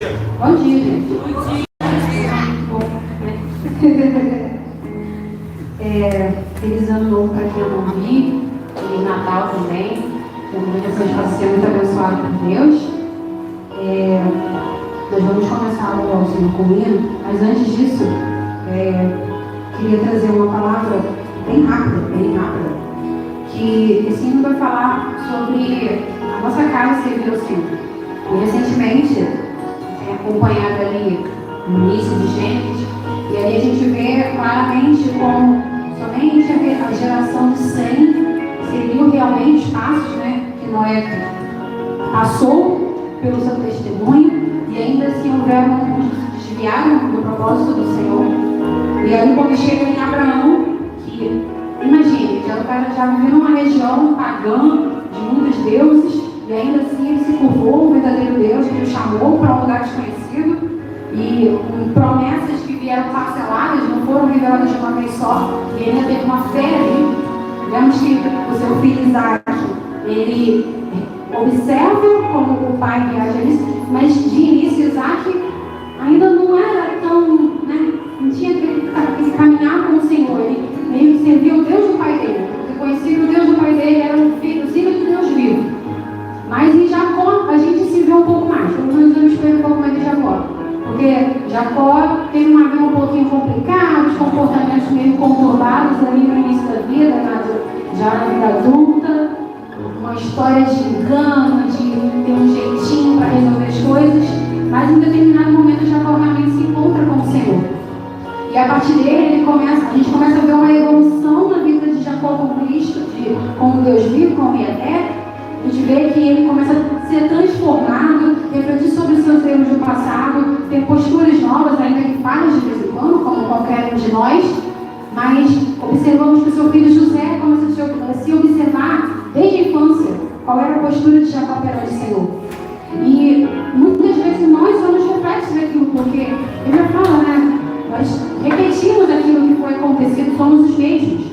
Bom dia, gente. Feliz ano novo para quem eu não vi, e Natal também. Também vocês possam ser muito abençoados por Deus. Nós vamos começar o auxílio com hino, mas antes disso, queria trazer uma palavra bem rápida, que esse hino vai falar sobre a nossa casa servir ao Senhor. E recentemente, acompanhado ali no início de Gênesis, e ali a gente vê claramente como somente a geração de 100 seguiu realmente os passos, que Noé passou pelo seu testemunho, e ainda assim houveram alguns que se desviaram do propósito do Senhor. E aí quando chega em Abraão, que imagine, o cara já vivia numa região pagã de muitos deuses, e ainda assim ele se curvou ao verdadeiro Deus, que o chamou para um lugar desconhecido, e promessas que vieram parceladas, não foram reveladas de uma vez só, e ele ainda teve uma fé ali. Vemos que o seu filho Isaac, ele observa como o pai viaja nisso, mas de início Isaac ainda não era tão, não tinha que caminhar com o Senhor, ele meio que servia o Deus do pai dele, porque conhecia que o Deus do pai dele era o filho de Deus vivo. Mas em Jacó a gente se vê um pouco mais, pelo menos eu espero um pouco mais de Jacó, porque Jacó teve uma vida um pouquinho complicada, os comportamentos meio conturbados ali no início da vida, já na vida adulta, uma história de engano, de ter um jeitinho para resolver as coisas, mas em determinado momento Jacó realmente se encontra com o Senhor. E a partir dele a gente começa a ver uma evolução na vida de Jacó com Cristo, de como Deus vive, como é eterno. A gente vê que ele começa a ser transformado, refletir sobre os seus erros do passado, ter posturas novas, ainda que falhas de vez em quando, como qualquer um de nós, mas observamos que o seu filho José começa a se observar desde a infância qual era a postura de Jacó perante o Senhor. E muitas vezes nós somos reflexos daquilo, porque ele já fala, nós repetimos aquilo que foi acontecido, somos os mesmos.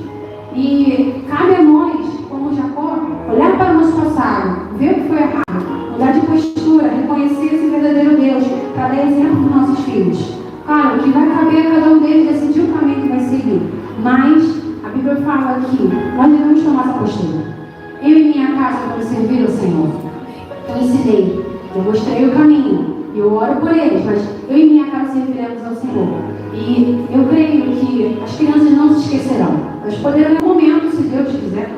E cabe a nós, como Jacó, olhar para o nosso passado, ver o que foi errado, mudar de postura, reconhecer esse verdadeiro Deus, para dar exemplo para os nossos filhos. Claro, que vai caber a cada um deles decidir o caminho que vai seguir, mas a Bíblia fala que nós devemos tomar essa postura. Eu e minha casa vamos servir ao Senhor. Eu ensinei, eu mostrei o caminho, eu oro por eles, mas eu e minha casa serviremos ao Senhor. E eu creio que as crianças não se esquecerão. Nós poderemos, no momento, se Deus quiser,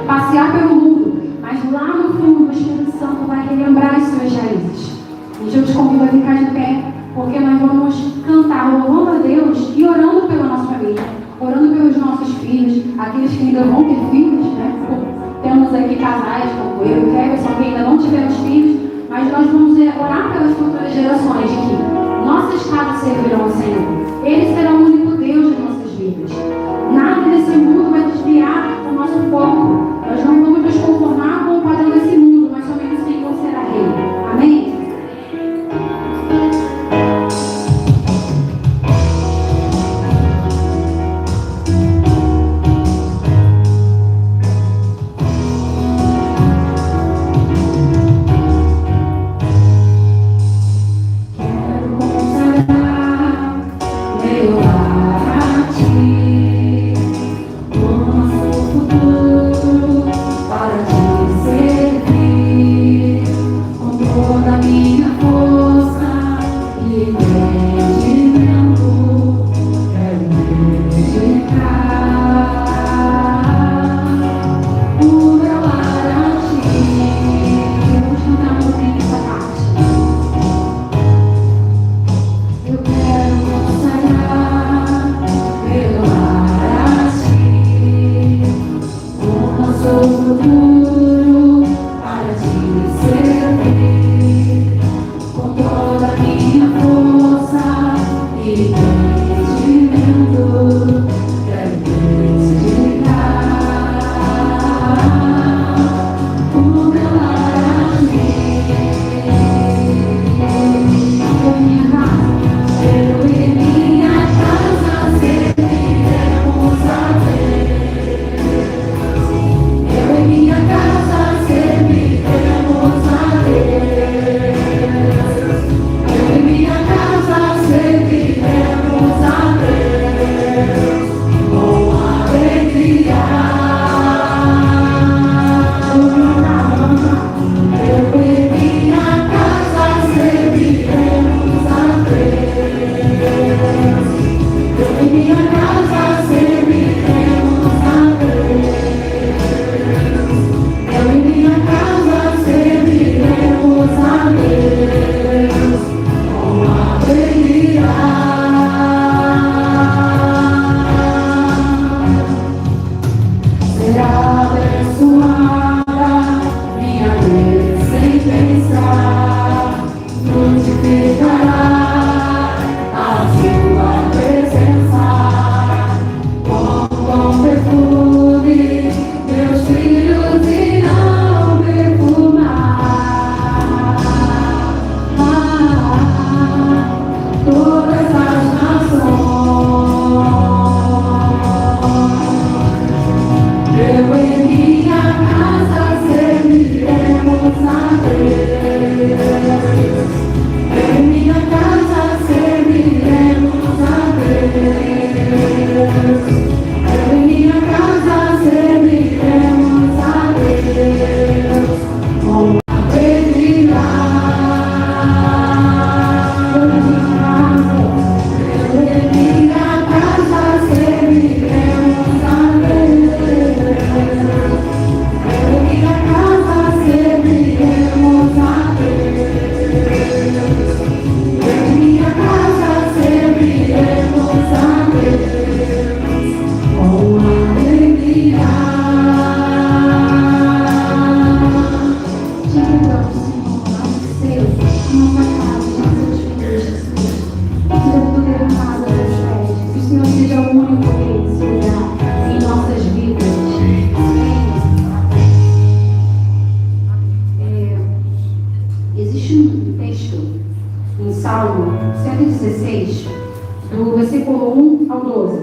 passear pelo mundo, mas lá no fundo o Espírito Santo vai relembrar as suas raízes. E eu te convido a ficar de pé, porque nós vamos cantar louvando a Deus e orando pela nossa família, orando pelos nossos filhos, aqueles que ainda vão ter filhos, Temos aqui casais como eu e o Kevin, que ainda não tivemos filhos, mas nós vamos orar pelas futuras gerações de que nossas casas servirão ao Senhor. Ele será o único Deus de nossas vidas. Nada desse mundo vai desviar o nosso foco. Nós não vamos nos conformar com o padrão desse mundo, mas somente o Senhor será rei. Amém? Quero consagrar meu lar a ti. Salmo 116, do versículo 1 ao 12.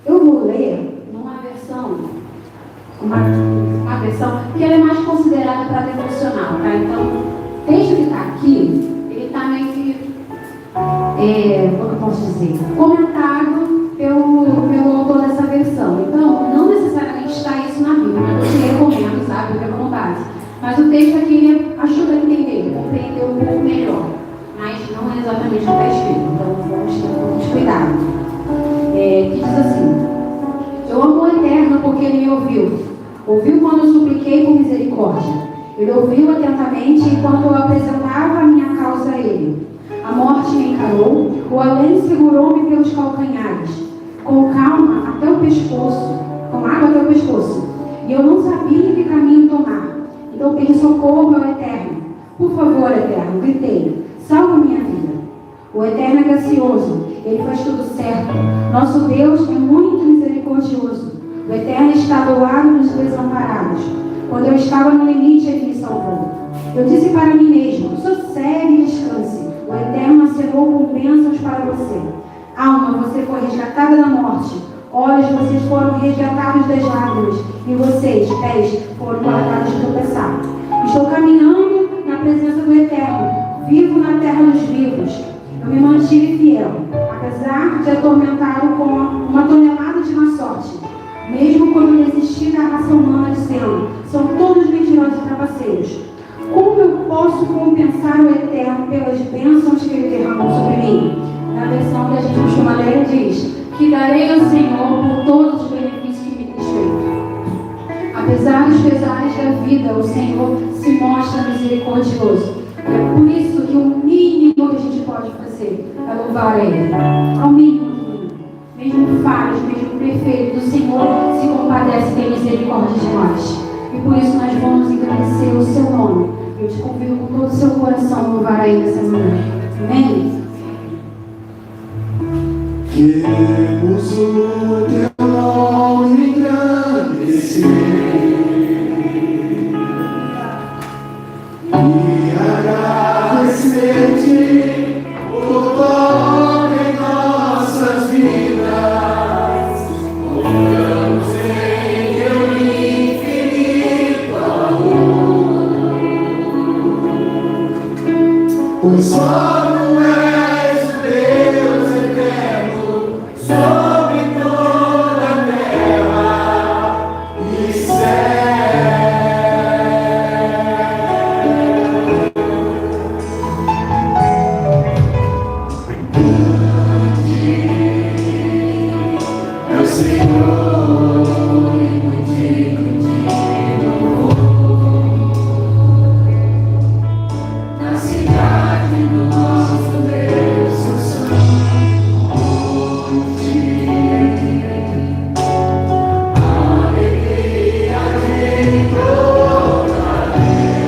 Eu vou ler numa versão, uma versão que ela é mais considerada para devocional, tá? Então, o texto que está aqui, ele está meio que, como eu posso dizer, comentado pelo autor dessa versão. Então, não necessariamente está isso na Bíblia, mas eu te recomendo, sabe, pela vontade. Mas o texto aqui ele ajuda a entender, compreender um pouco melhor. Mas não é exatamente o que está escrito, então vamos ter um pouco de cuidado. Que diz assim: eu amo o Eterno porque Ele me ouviu quando eu supliquei por misericórdia. Ele ouviu atentamente enquanto eu apresentava a minha causa a Ele. A morte me encarou, o além segurou-me pelos calcanhares, com calma até o pescoço, com água até o pescoço, e eu não sabia que caminho tomar. Então pedi socorro ao Eterno. Por favor, Eterno, gritei, salva minha vida. O Eterno é gracioso, Ele faz tudo certo. Nosso Deus é muito misericordioso. O Eterno está do lado dos desamparados. Quando eu estava no limite, Ele me salvou. Eu disse para mim mesmo, sossegue e descanse. O Eterno acenou com bênçãos para você. Alma, você foi resgatada da morte. Olhos, vocês foram resgatados das lágrimas. E vocês, pés, foram guardados de tropeçar. Estou caminhando na presença do Eterno. Vivo na terra dos vivos. Eu me mantive fiel, apesar de atormentado com uma tonelada de má sorte. Mesmo quando desisti da raça humana dizendo, são todos mentirosos e trapaceiros. Como eu posso compensar o Eterno pelas bênçãos que Ele derramou sobre mim? Na versão que a gente costuma ler, diz, que darei ao Senhor por todos os benefícios que me tens feito. Apesar dos pesares da vida, o Senhor se mostra misericordioso. É por isso que o mínimo que a gente pode fazer é louvar a Ele. Ao mínimo. Mesmo falhos, mesmo perfeitos, o Senhor se compadece e tem misericórdia de nós. E por isso nós vamos engrandecer o seu nome. Eu te convido com todo o seu coração a louvar a Ele essa manhã. Amém? Queremos o teu nome engrandecer e agradecer-te por toda em nossas vidas. Oramos em teu infinito amor, pois só não és o Deus eterno sobre toda a terra e céu. É o Senhor e muito digno de louvor. Na cidade do nosso Deus, o Santo Monte, alegria de toda a terra.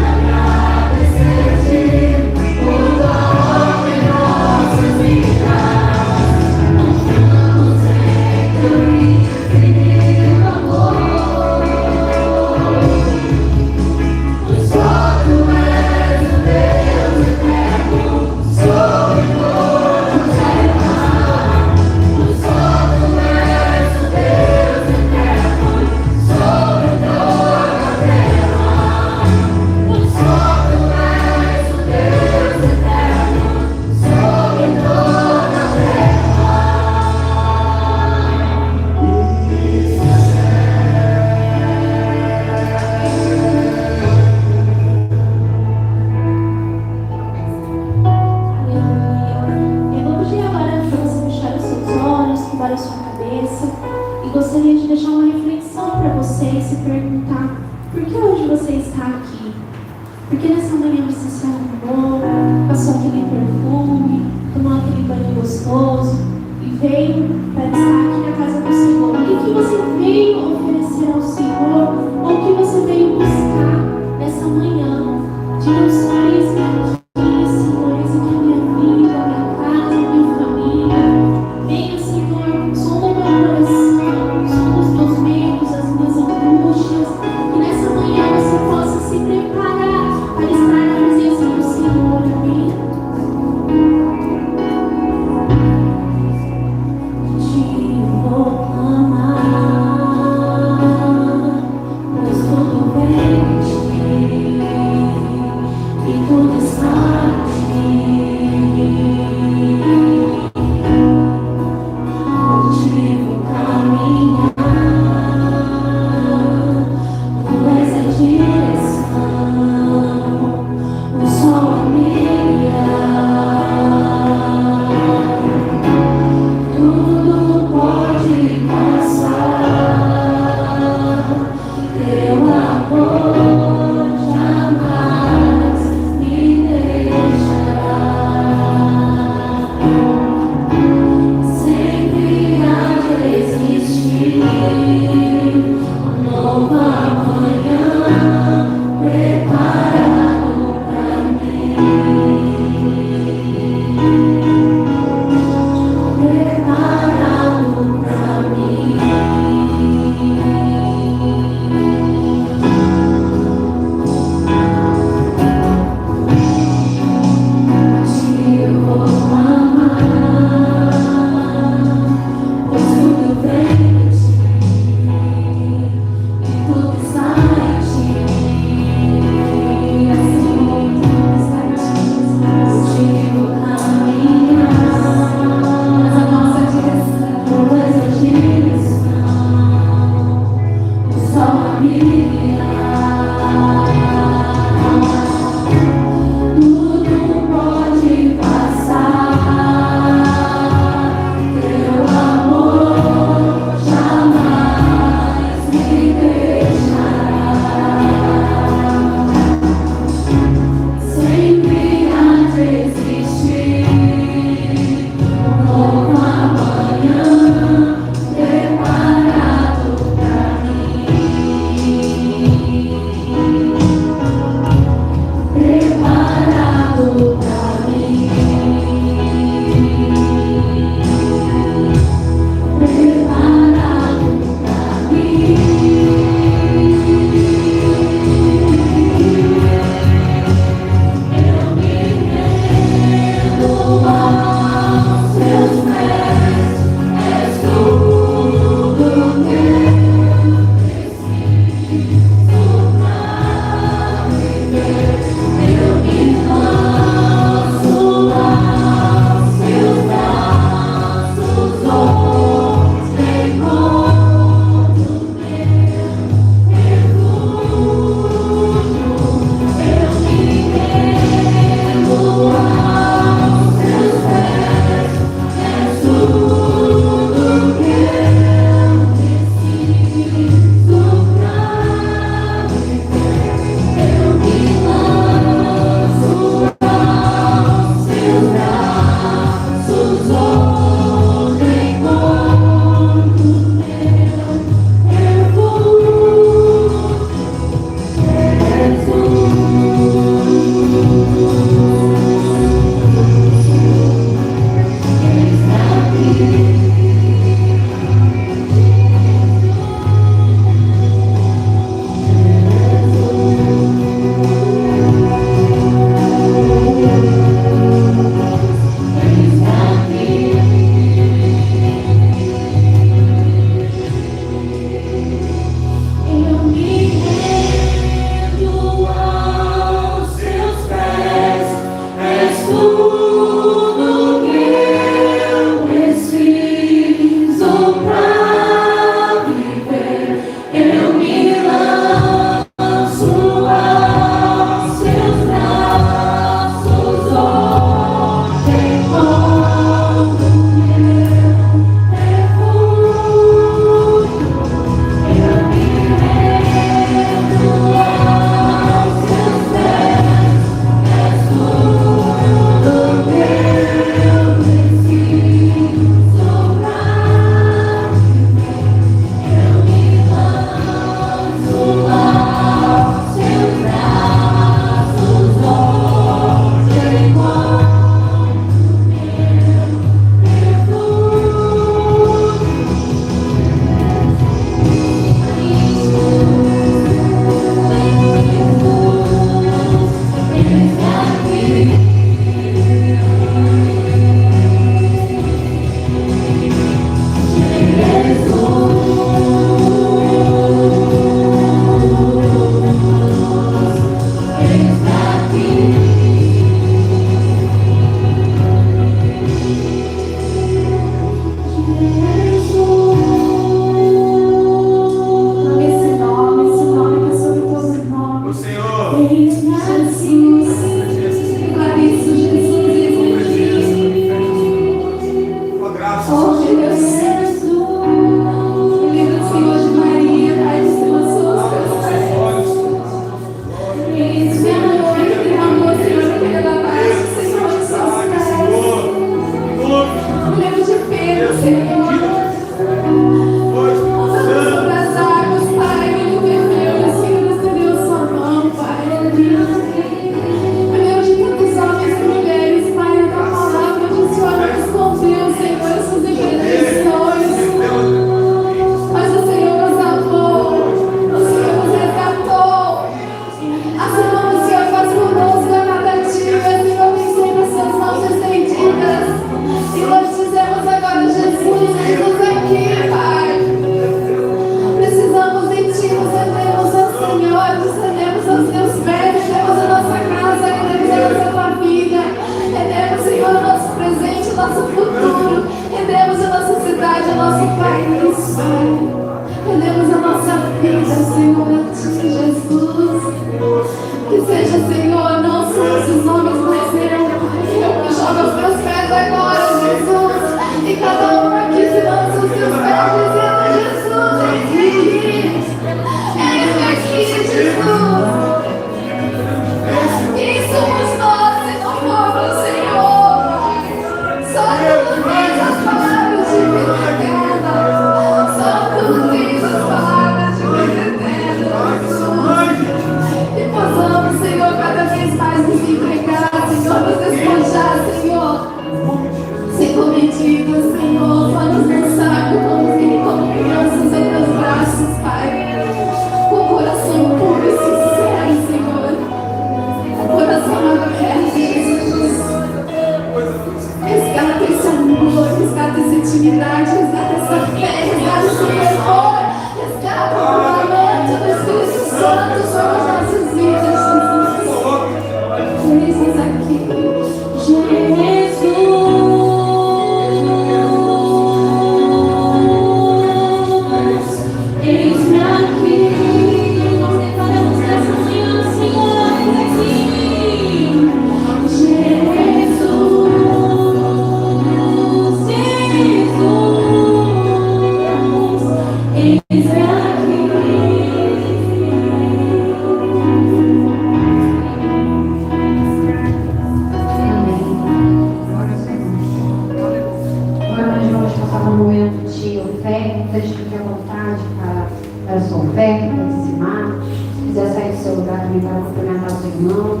também para cumprimentar os irmãos.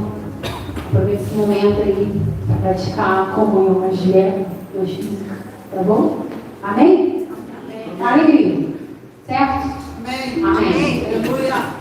Aproveite esse momento aí para praticar a comunhão mais leve, mais física. Tá bom? Amém? Amém. Com alegria. Certo? Amém. Amém. Aleluia.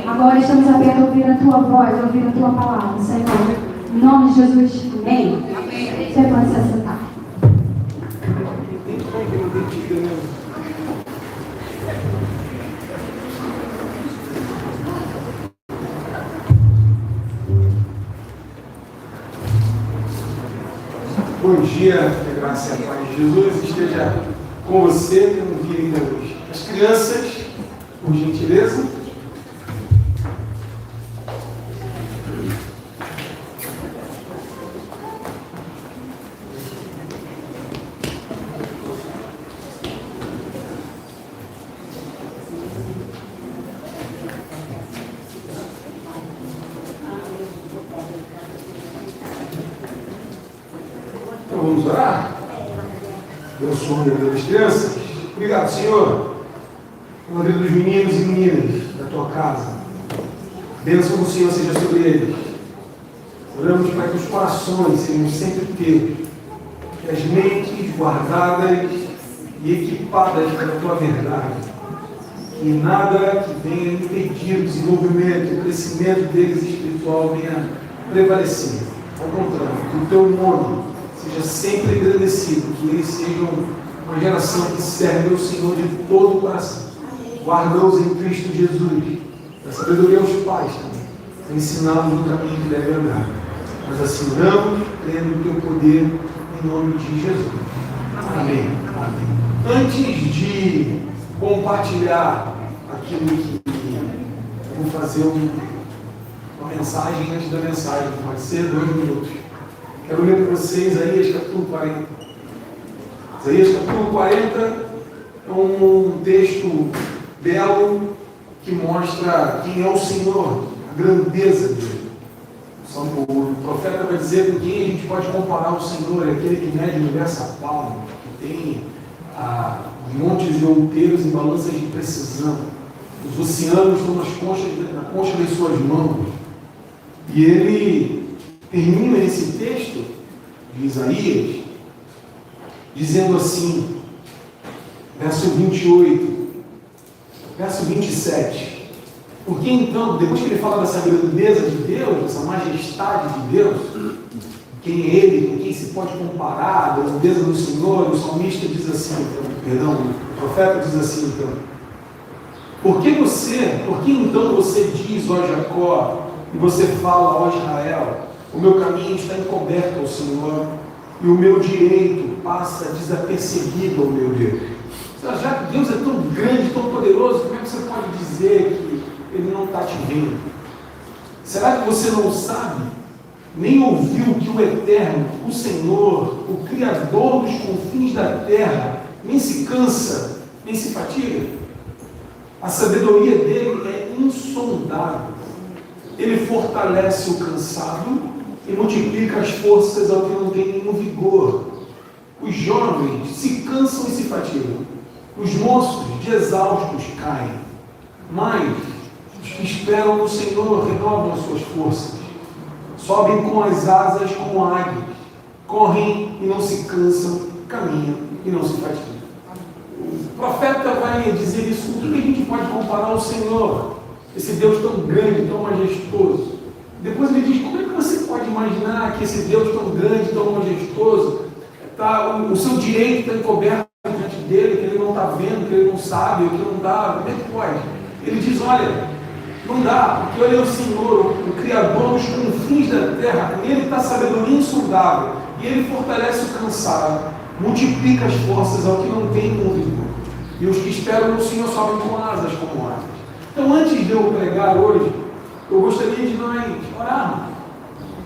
Agora estamos abertos a ouvir a tua voz, a ouvir a tua palavra, Senhor. Em nome de Jesus, amém. Você pode se assentar. Bom dia, que a graça e a paz de Jesus esteja com você, tendo vida hoje. As crianças, por gentileza. Vamos orar? Abençoa a vida das crianças. Obrigado, Senhor. Pela vida dos meninos e meninas da tua casa. Bênção do Senhor seja sobre eles. Oramos para que os corações sejam sempre teus. Que as mentes guardadas e equipadas pela tua verdade. Que nada que venha impedir o desenvolvimento, o crescimento deles espiritual venha prevalecer. Ao contrário, que o teu nome seja sempre engrandecido, que eles sejam uma geração que serve ao Senhor de todo o coração. Guarda-os em Cristo Jesus. Da sabedoria aos pais também. Ensiná-los no caminho que deve andar. Nós assim oramos, crendo no teu poder, em nome de Jesus. Amém. Amém. Antes de compartilhar aquilo que eu vou fazer uma mensagem antes da mensagem, pode ser 2 minutos. Quero ler para vocês Isaías capítulo 40. Isaías capítulo 40 é um texto belo que mostra quem é o Senhor, a grandeza dele. O profeta vai dizer com quem a gente pode comparar o Senhor, é aquele que mede o universo a palmo, que tem montes de outeiros em balanças de precisão. Os oceanos estão na concha das suas mãos. E ele termina esse texto de Isaías dizendo assim, verso 28, verso 27. Porque então, depois que ele fala dessa grandeza de Deus, dessa majestade de Deus, quem é ele, com quem se pode comparar, a grandeza do Senhor, o salmista diz assim, o profeta diz assim, então, por que então você diz, ó Jacó, e você fala, ó Israel, o meu caminho está encoberto ao Senhor, e o meu direito passa desapercebido ao meu Deus. Já que Deus é tão grande, tão poderoso, como é que você pode dizer que Ele não está te vendo? Será que você não sabe, nem ouviu que o Eterno, o Senhor, o Criador dos confins da terra, nem se cansa, nem se fatiga? A sabedoria dele é insondável. Ele fortalece o cansado e multiplica as forças ao que não tem nenhum vigor. Os jovens se cansam e se fatigam. Os moços de exaustos caem. Mas os que esperam no Senhor renovam as suas forças. Sobem com as asas como águias. Correm e não se cansam. Caminham e não se fatigam. O profeta vai dizer isso. O que a gente pode comparar ao Senhor? Esse Deus tão grande, tão majestoso. Depois ele diz, como é que você pode imaginar que esse Deus tão grande, tão majestoso, o seu direito está encoberto diante dele, que ele não está vendo, que ele não sabe, que não dá, como é que pode? Ele diz, olha, não dá, porque ele é o Senhor, o Criador dos confins da terra, nele está a sabedoria insondável, e ele fortalece o cansado, multiplica as forças ao que não tem com vigor. E os que esperam no Senhor sobem com asas como asas. Então, antes de eu pregar hoje, eu gostaria de nós orarmos.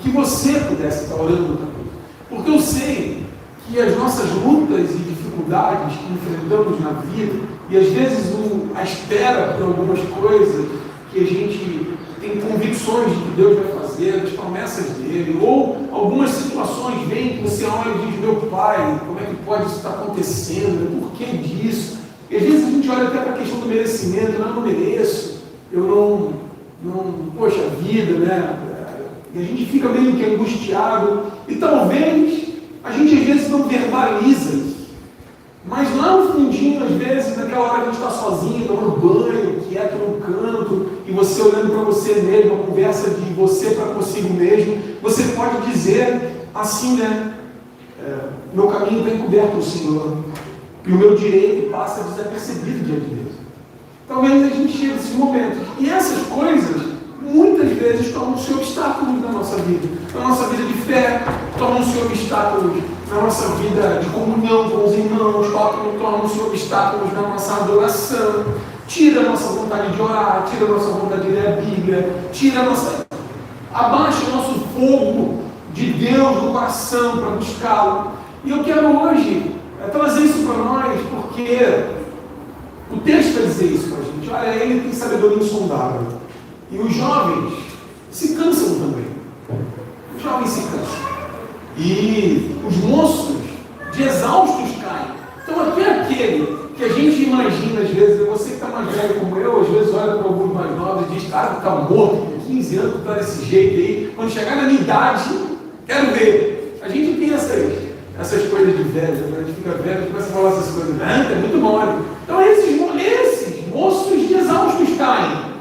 Que você pudesse estar orando também. Porque eu sei que as nossas lutas e dificuldades que enfrentamos na vida, e às vezes a espera por algumas coisas que a gente tem convicções de que Deus vai fazer, as promessas dele, ou algumas situações vêm que você olha e diz, meu pai, como é que pode isso estar acontecendo? Por que disso? E às vezes a gente olha até para a questão do merecimento, eu não mereço, eu não, poxa vida, né? E a gente fica meio que angustiado, e talvez a gente às vezes não verbaliza isso, mas lá no fundinho, às vezes, naquela hora que a gente está sozinho, tomando banho, quieto no canto, e você olhando para você mesmo, uma conversa de você para consigo mesmo, você pode dizer assim, né? Meu caminho está encoberto ao Senhor, e o meu direito passa desapercebido diante de Deus. Talvez a gente chegue nesse momento. E essas coisas, muitas vezes, tornam-se obstáculos na nossa vida. Na nossa vida de fé, tornam-se obstáculos na nossa vida de comunhão com os irmãos, tornam-se obstáculos na nossa adoração. Tira a nossa vontade de orar, tira a nossa vontade de ler a Bíblia, abaixa o nosso fogo de Deus no coração para buscá-lo. E eu quero hoje trazer isso para nós, porque o texto vai dizer isso para a gente. Olha, ele tem sabedoria insondável. E os jovens se cansam também. Os jovens se cansam. E os moços de exaustos caem. Então aqui é aquele que a gente imagina, às vezes, você que está mais velho como eu, às vezes olha para alguns mais novos e diz, cara, está morto, com 15 anos, está desse jeito aí, quando chegar na minha idade, quero ver. A gente tem essas coisas de velho, né? A gente fica velho e começa a falar essas coisas, é muito mole. Então esses moços de exaustos caem.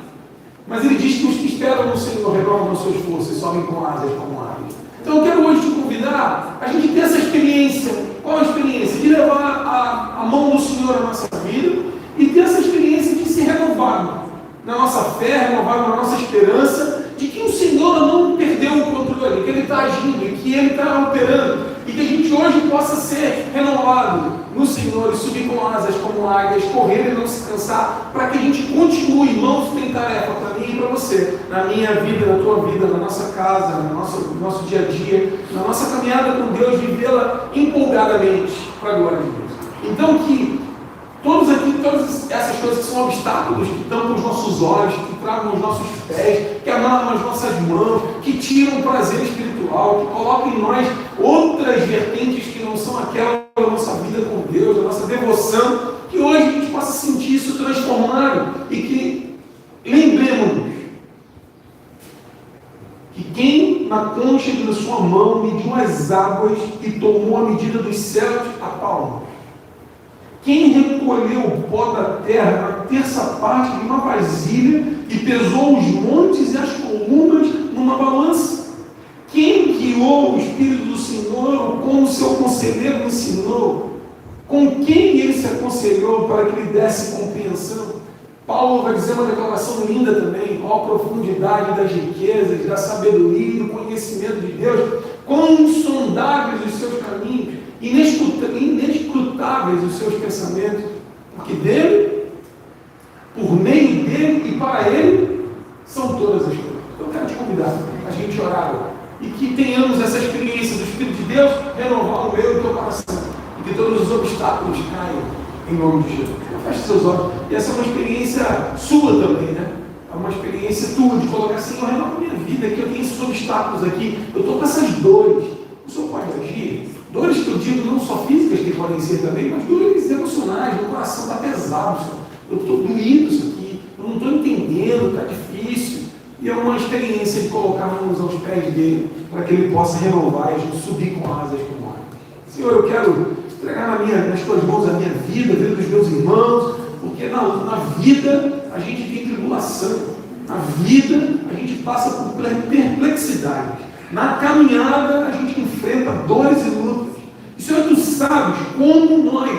Mas ele diz que os que esperam no Senhor renovam as suas forças e sobem com asas como aves. Então eu quero hoje te convidar a gente ter essa experiência. Qual a experiência? De levar a mão do Senhor na nossa vida e ter essa experiência de se renovar na nossa fé, renovar na nossa esperança, de que o Senhor não perdeu o controle, que Ele está agindo, que Ele está operando, e que a gente hoje possa ser renovado no Senhor e subir com asas como águias, correr e não se cansar, para que a gente continue. Irmãos, tem tarefa para mim e para você, na minha vida, na tua vida, na nossa casa, no nosso dia a dia, na nossa caminhada com Deus, vivê-la empolgadamente para a glória de Deus. Então que todas essas coisas que são obstáculos, que tampam os nossos olhos, que travam os nossos pés, que amarram as nossas mãos, que tiram o prazer espiritual, que colocam em nós outras vertentes que não são aquela da nossa vida com Deus, da nossa devoção, que hoje a gente possa sentir isso transformado e que lembremos que quem na concha da sua mão mediu as águas e tomou a medida dos céus a palma. Quem recolheu o pó da terra na terça parte de uma vasilha e pesou os montes e as colunas numa balança? Quem guiou o Espírito do Senhor, ou como seu conselheiro ensinou? Com quem ele se aconselhou para que lhe desse compreensão? Paulo vai dizer uma declaração linda também, qual a profundidade das riquezas, da sabedoria e do conhecimento de Deus, quão insondáveis os seus caminhos, inescrutáveis os seus pensamentos, porque dele, por meio dele e para ele, são todas as coisas. Então eu quero te convidar a gente orar agora, e que tenhamos essa experiência do Espírito de Deus renovar o meu e o teu coração, e que todos os obstáculos caiam em nome de Jesus. Então feche seus olhos, e essa é uma experiência sua também, né? É uma experiência tua de colocar assim, renova a minha vida, que eu tenho esses obstáculos aqui, eu estou com essas dores, o Senhor pode agir? Dores que eu digo não só físicas, que podem ser também, mas dores emocionais, meu coração está pesado, Senhor. Eu estou doído isso aqui, eu não estou entendendo, está difícil. E é uma experiência de colocar mãos aos pés dele, para que ele possa renovar e a gente subir com asas como águias. Senhor, eu quero entregar nas tuas mãos a minha vida, a vida dos meus irmãos, porque na vida a gente tem tribulação, na vida a gente passa por perplexidades. Na caminhada, a gente enfrenta dores e lutas. E, Senhor, tu sabes como nós,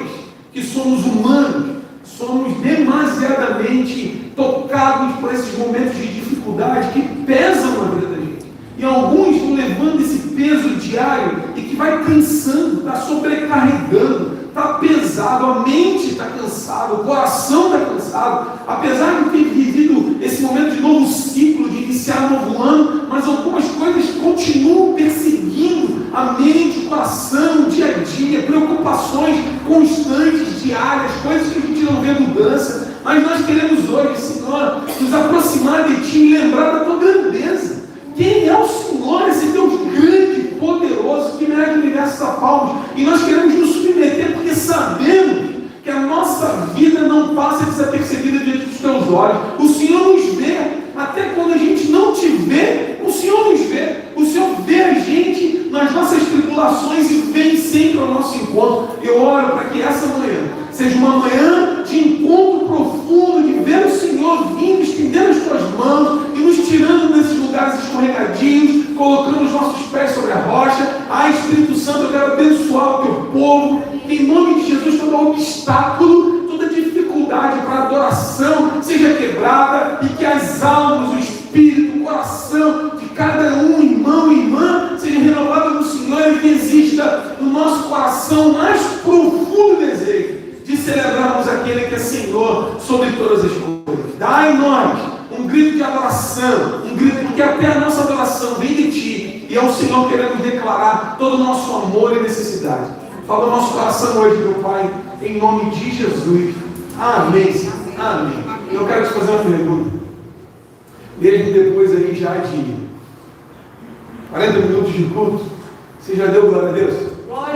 que somos humanos, somos demasiadamente tocados por esses momentos de dificuldade que pesam na vida da gente. E alguns estão levando esse peso diário e que vai cansando, está sobrecarregando, está pesado, a mente está cansada, o coração está cansado. Apesar de ter vivido esse momento de novo ciclo, de iniciar um novo ano, mas algumas coisas continuam perseguindo a mente, o coração, o dia a dia, preocupações constantes, diárias, coisas que a gente não vê mudança. Mas nós queremos hoje, Senhor, nos aproximar de Ti e lembrar da Tua grandeza. Quem é o Senhor, esse Deus grande, poderoso, que merece universos a palmos? E nós queremos nos submeter porque sabemos que a nossa vida não passa desapercebida diante dos Teus olhos. O Senhor nos vê, até quando a gente não te vê, o Senhor nos vê. O Senhor vê a gente nas nossas tribulações e vem sempre ao nosso encontro. Eu oro para que essa manhã seja uma manhã de encontro profundo, de ver o Senhor vindo, estendendo as Tuas mãos e nos tirando desses lugares escorregadios, colocando os nossos pés sobre a rocha. Espírito Santo, eu quero abençoar o Teu povo, em nome de Jesus. Todo obstáculo, toda dificuldade para a adoração seja quebrada e que as almas, o espírito, o coração de cada um, irmão e irmã, seja renovado no Senhor e que exista no nosso coração o mais profundo desejo de celebrarmos aquele que é Senhor sobre todas as coisas. Dá em nós um grito de adoração, um grito porque até a nossa adoração vem de Ti, e ao Senhor queremos declarar todo o nosso amor e necessidade. Fala o nosso coração hoje, meu Pai, em nome de Jesus. Amém, Senhor. Amém. Eu quero te fazer uma pergunta. Mesmo depois aí já de 40 minutos de culto, você já deu glória a Deus? Glória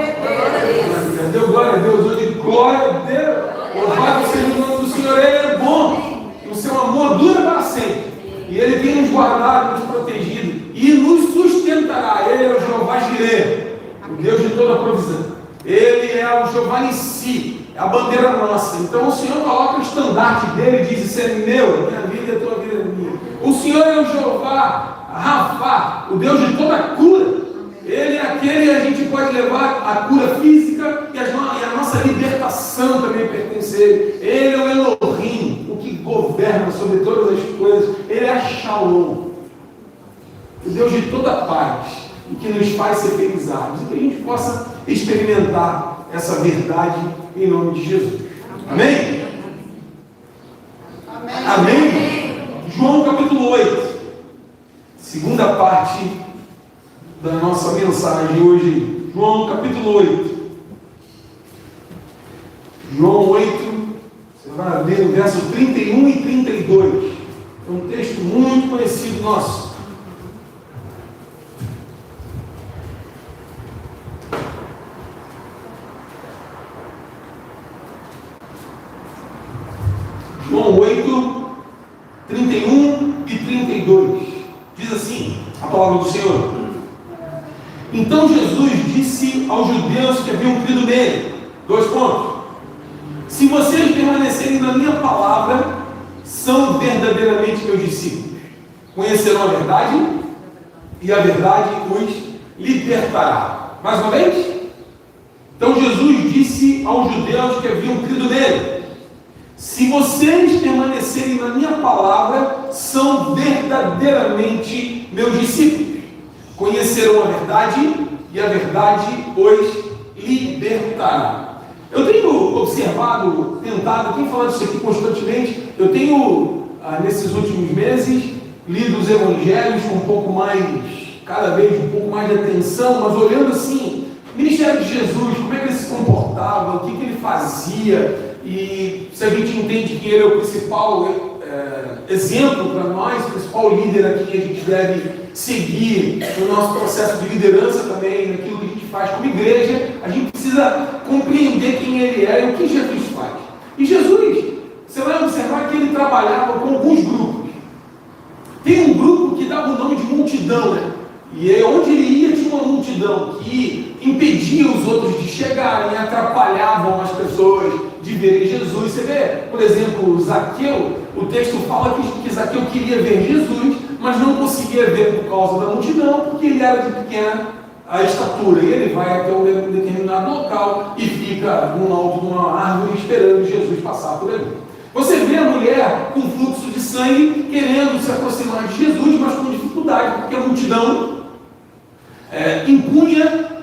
Deu glória a Deus hoje, glória a Deus. Louvado seja o nome do Senhor, Ele é bom. E o seu amor dura para sempre. E Ele tem nos guardado, nos protegido e nos sustentará. Ele é o Jeová Jireh, o Deus de toda a provisão. Ele é o Jeová em si, é a bandeira nossa. Então o Senhor coloca o estandarte dele e diz: isso é meu, minha vida é tua vida, é minha. O Senhor é o Jeová Rafa, o Deus de toda a cura. Ele é aquele que a gente pode levar a cura física e a nossa libertação também pertence a Ele. Ele é o Elohim, o que governa sobre todas as coisas. Ele é a Shalom, o Deus de toda a paz, e que nos faz ser felizados. E que a gente possa experimentar essa verdade em nome de Jesus. Amém? Amém? Amém? João capítulo 8, segunda parte da nossa mensagem hoje. João capítulo 8. João 8, você vai ler o verso 31 e 32. É um texto muito conhecido nosso. João 8, 31 e 32. Diz assim a palavra do Senhor: então Jesus disse aos judeus que haviam crido nele, 2 pontos: se vocês permanecerem na minha palavra, são verdadeiramente meus discípulos. Conhecerão a verdade, e a verdade os libertará. Mais uma vez? Então Jesus disse aos judeus que haviam crido nele: se vocês permanecerem na minha palavra, são verdadeiramente meus discípulos. Conhecerão a verdade, e a verdade os libertará. Eu tenho observado, tentado, tenho falado isso aqui constantemente. Eu tenho, nesses últimos meses, lido os evangelhos com um pouco mais, cada vez um pouco mais de atenção, mas olhando assim, o ministério de Jesus, como é que ele se comportava, o que ele fazia, e se a gente entende que ele é o principal exemplo para nós, o principal líder a quem a gente deve seguir no nosso processo de liderança também, naquilo que a gente faz como igreja, a gente precisa compreender quem ele é e o que Jesus faz. E Jesus, você vai observar que ele trabalhava com alguns grupos. Tem um grupo que dava o nome de multidão, né? E onde ele ia tinha uma multidão que impedia os outros de chegarem, atrapalhavam as pessoas de verem Jesus. Você vê, por exemplo, Zaqueu, o texto fala que Zaqueu queria ver Jesus, mas não conseguia ver por causa da multidão, porque ele era de pequena a estatura. E ele vai até um determinado local e fica no alto de uma árvore esperando Jesus passar por ali. Você vê a mulher com fluxo de sangue querendo se aproximar de Jesus, mas com dificuldade, porque a multidão impunha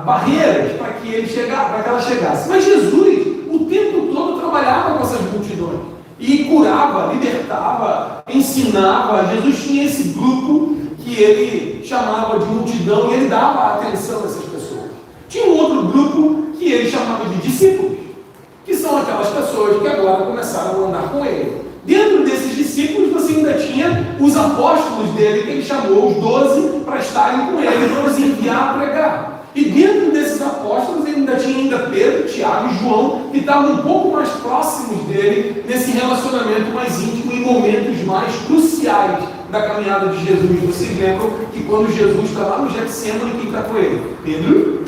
barreiras para que ela chegasse. Mas Jesus, o tempo todo, trabalhava com essas multidões e curava, libertava, ensinava. Jesus tinha esse grupo que ele chamava de multidão e ele dava atenção a essas pessoas. Tinha um outro grupo que ele chamava de discípulos, que são aquelas pessoas que agora começaram a andar com ele. Dentro desses discípulos você ainda tinha os apóstolos dele, que ele chamou os 12 para estarem com ele, para os enviar a pregar. E dentro desses apóstolos ele ainda tinha Pedro, Tiago e João, que estavam um pouco mais próximos dele, nesse relacionamento mais íntimo, em momentos mais cruciais da caminhada de Jesus. Vocês lembram que quando Jesus está lá no Getsêmani, quem está com ele? Pedro,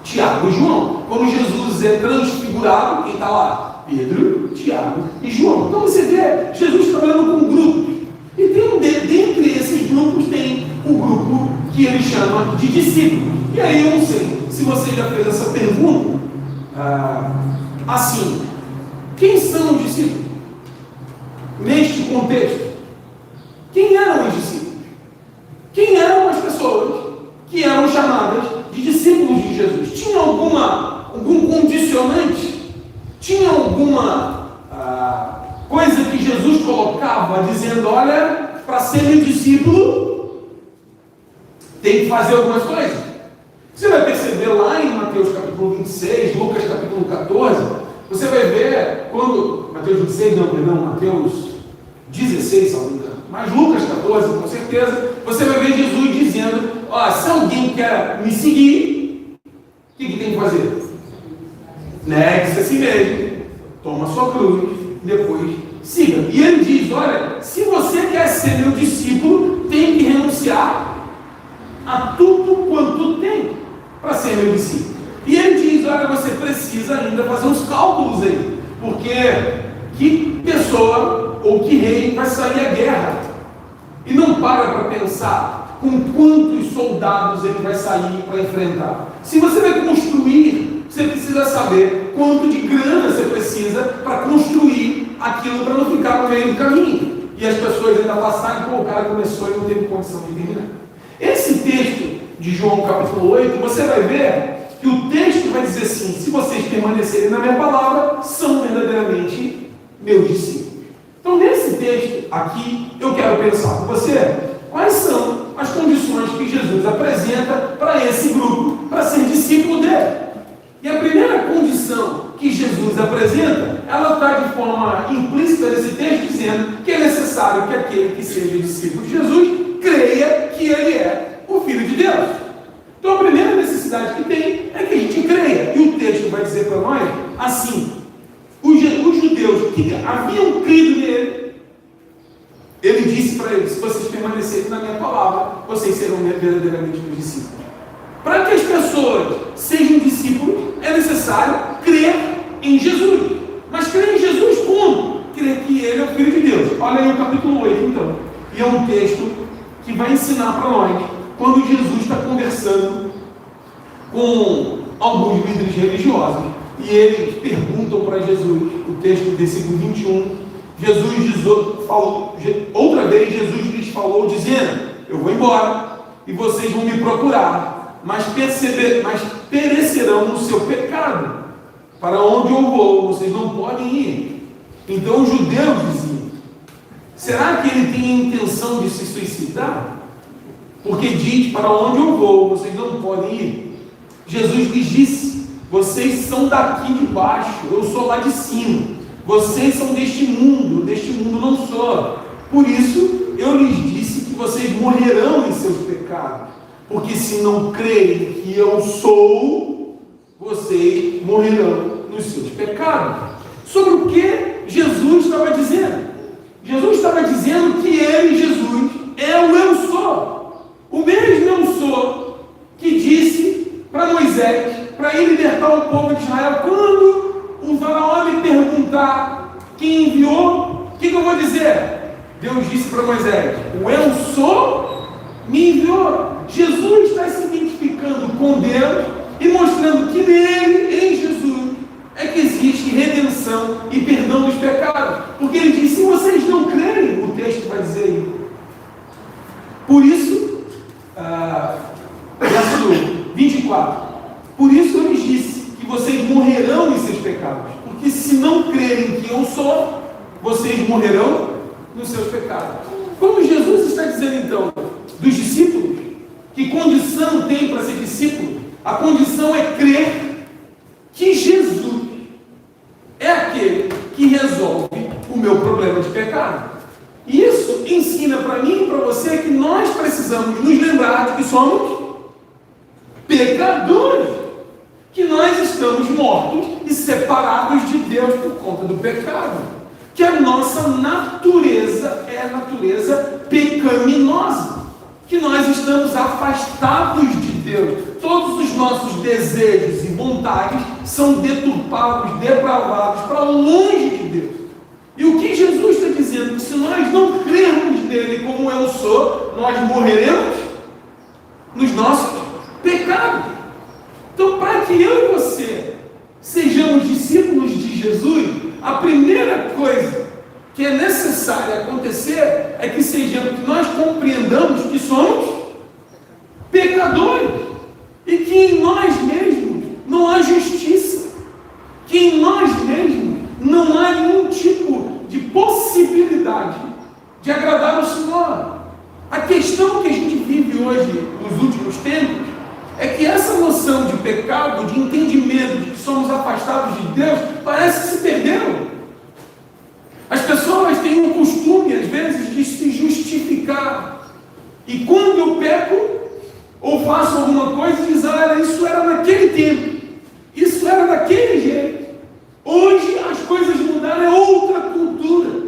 Tiago e João. Quando Jesus é transfigurado, quem está lá? Pedro, Tiago e João. Então você vê Jesus trabalhando com grupos. E dentre esses grupos tem o grupo que ele chama de discípulos. E aí eu não sei se você já fez essa pergunta assim: quem são os discípulos? Neste contexto, quem eram os discípulos? Quem eram as pessoas que eram chamadas de discípulos de Jesus? Tinha algum condicionante? Tinha alguma coisa que Jesus colocava dizendo: olha, para ser meu discípulo tem que fazer algumas coisas? Você vai perceber lá em Mateus capítulo 26, Lucas capítulo 14, você vai ver quando, Mateus 26 não, perdão, Mateus 16, se não me engano, mas Lucas 14, com certeza, você vai ver Jesus dizendo: ó, se alguém quer me seguir, O que tem que fazer? Negue-se a si mesmo, toma a sua cruz e depois siga. E ele diz, olha, se você quer ser meu discípulo, tem que renunciar a tudo quanto tem para ser meu discípulo. E ele diz, olha, você precisa ainda fazer uns cálculos aí, porque que pessoa ou que rei vai sair à guerra e não para pensar com quantos soldados ele vai sair para enfrentar. Se você vai construir, você precisa saber quanto de grana você precisa para construir aquilo, para não ficar no meio do caminho. E as pessoas ainda passarem, o cara começou e não teve condição de terminar. Esse texto de João capítulo 8, você vai ver que o texto vai dizer assim, se vocês permanecerem na minha palavra, são verdadeiramente meus discípulos. Então, nesse texto aqui, eu quero pensar com você, quais são as condições que Jesus apresenta para esse grupo, para ser discípulo dele. E a primeira condição que Jesus apresenta, ela está de forma implícita nesse texto, dizendo que é necessário que aquele que seja discípulo de Jesus creia que ele é o Filho de Deus. Então a primeira necessidade que tem é que a gente creia. E o texto vai dizer para nós assim, os judeus que haviam crido nele, ele disse para eles, se vocês permanecerem na minha palavra, vocês serão verdadeiramente meus discípulos. Para que as pessoas sejam discípulos, é necessário crer em Jesus. Mas crer em Jesus como? Crer que ele é o Filho de Deus. Olha aí o capítulo 8 então. E é um texto que vai ensinar para nós quando Jesus está conversando com alguns líderes religiosos e eles perguntam para Jesus, o texto versículo 21, outra vez Jesus lhes falou dizendo, eu vou embora e vocês vão me procurar, mas perecerão no seu pecado, para onde eu vou, vocês não podem ir. Então os judeus diziam, será que ele tem a intenção de se suicidar? Porque diz, para onde eu vou, vocês não podem ir. Jesus lhes disse, vocês são daqui de baixo, eu sou lá de cima. Vocês são deste mundo não sou. Por isso, eu lhes disse que vocês morrerão em seus pecados. Porque se não crerem que eu sou, vocês morrerão nos seus pecados. Sobre o que Jesus estava dizendo? Jesus estava dizendo que ele, Jesus, é o eu sou. O mesmo eu sou que disse para Moisés, para ir libertar o povo de Israel, quando o faraó me perguntar quem enviou, o que eu vou dizer? Deus disse para Moisés, o eu sou me enviou. Jesus está se identificando com Deus e mostrando que nele, em Jesus, é que existe redenção e perdão dos pecados. Porque ele diz, se vocês não crerem, o texto vai dizer aí. Por isso, verso 24, por isso eu lhes disse que vocês morrerão em seus pecados, porque se não crerem que eu sou, vocês morrerão nos seus pecados. Como Jesus está dizendo então, dos discípulos, que condição tem para ser discípulo? A condição é crer que Jesus é aquele que resolve o meu problema de pecado. E isso ensina para mim e para você que nós precisamos nos lembrar de que somos pecadores, que nós estamos mortos e separados de Deus por conta do pecado, que a nossa natureza é a natureza pecaminosa, que nós estamos afastados de Deus, todos os nossos desejos e vontades são deturpados, depravados para longe de Deus. E o que Jesus está dizendo? Que se nós não crermos nele como eu sou, nós morreremos nos nossos pecados. Então, para que eu e você sejamos discípulos de Jesus, a primeira coisa que é necessária acontecer é que nós compreendamos que somos pecadores e que em nós mesmos não há justiça, que em nós mesmos não há nenhum tipo de possibilidade de agradar o Senhor. A questão que a gente vive hoje, nos últimos tempos, é que essa noção de pecado, de entendimento de que somos afastados de Deus, parece que se perdeu. As pessoas têm um costume, às vezes, de se justificar. E quando eu peco, ou façam alguma coisa e dizem, olha, isso era naquele tempo, isso era daquele jeito. Hoje as coisas mudaram, é outra cultura.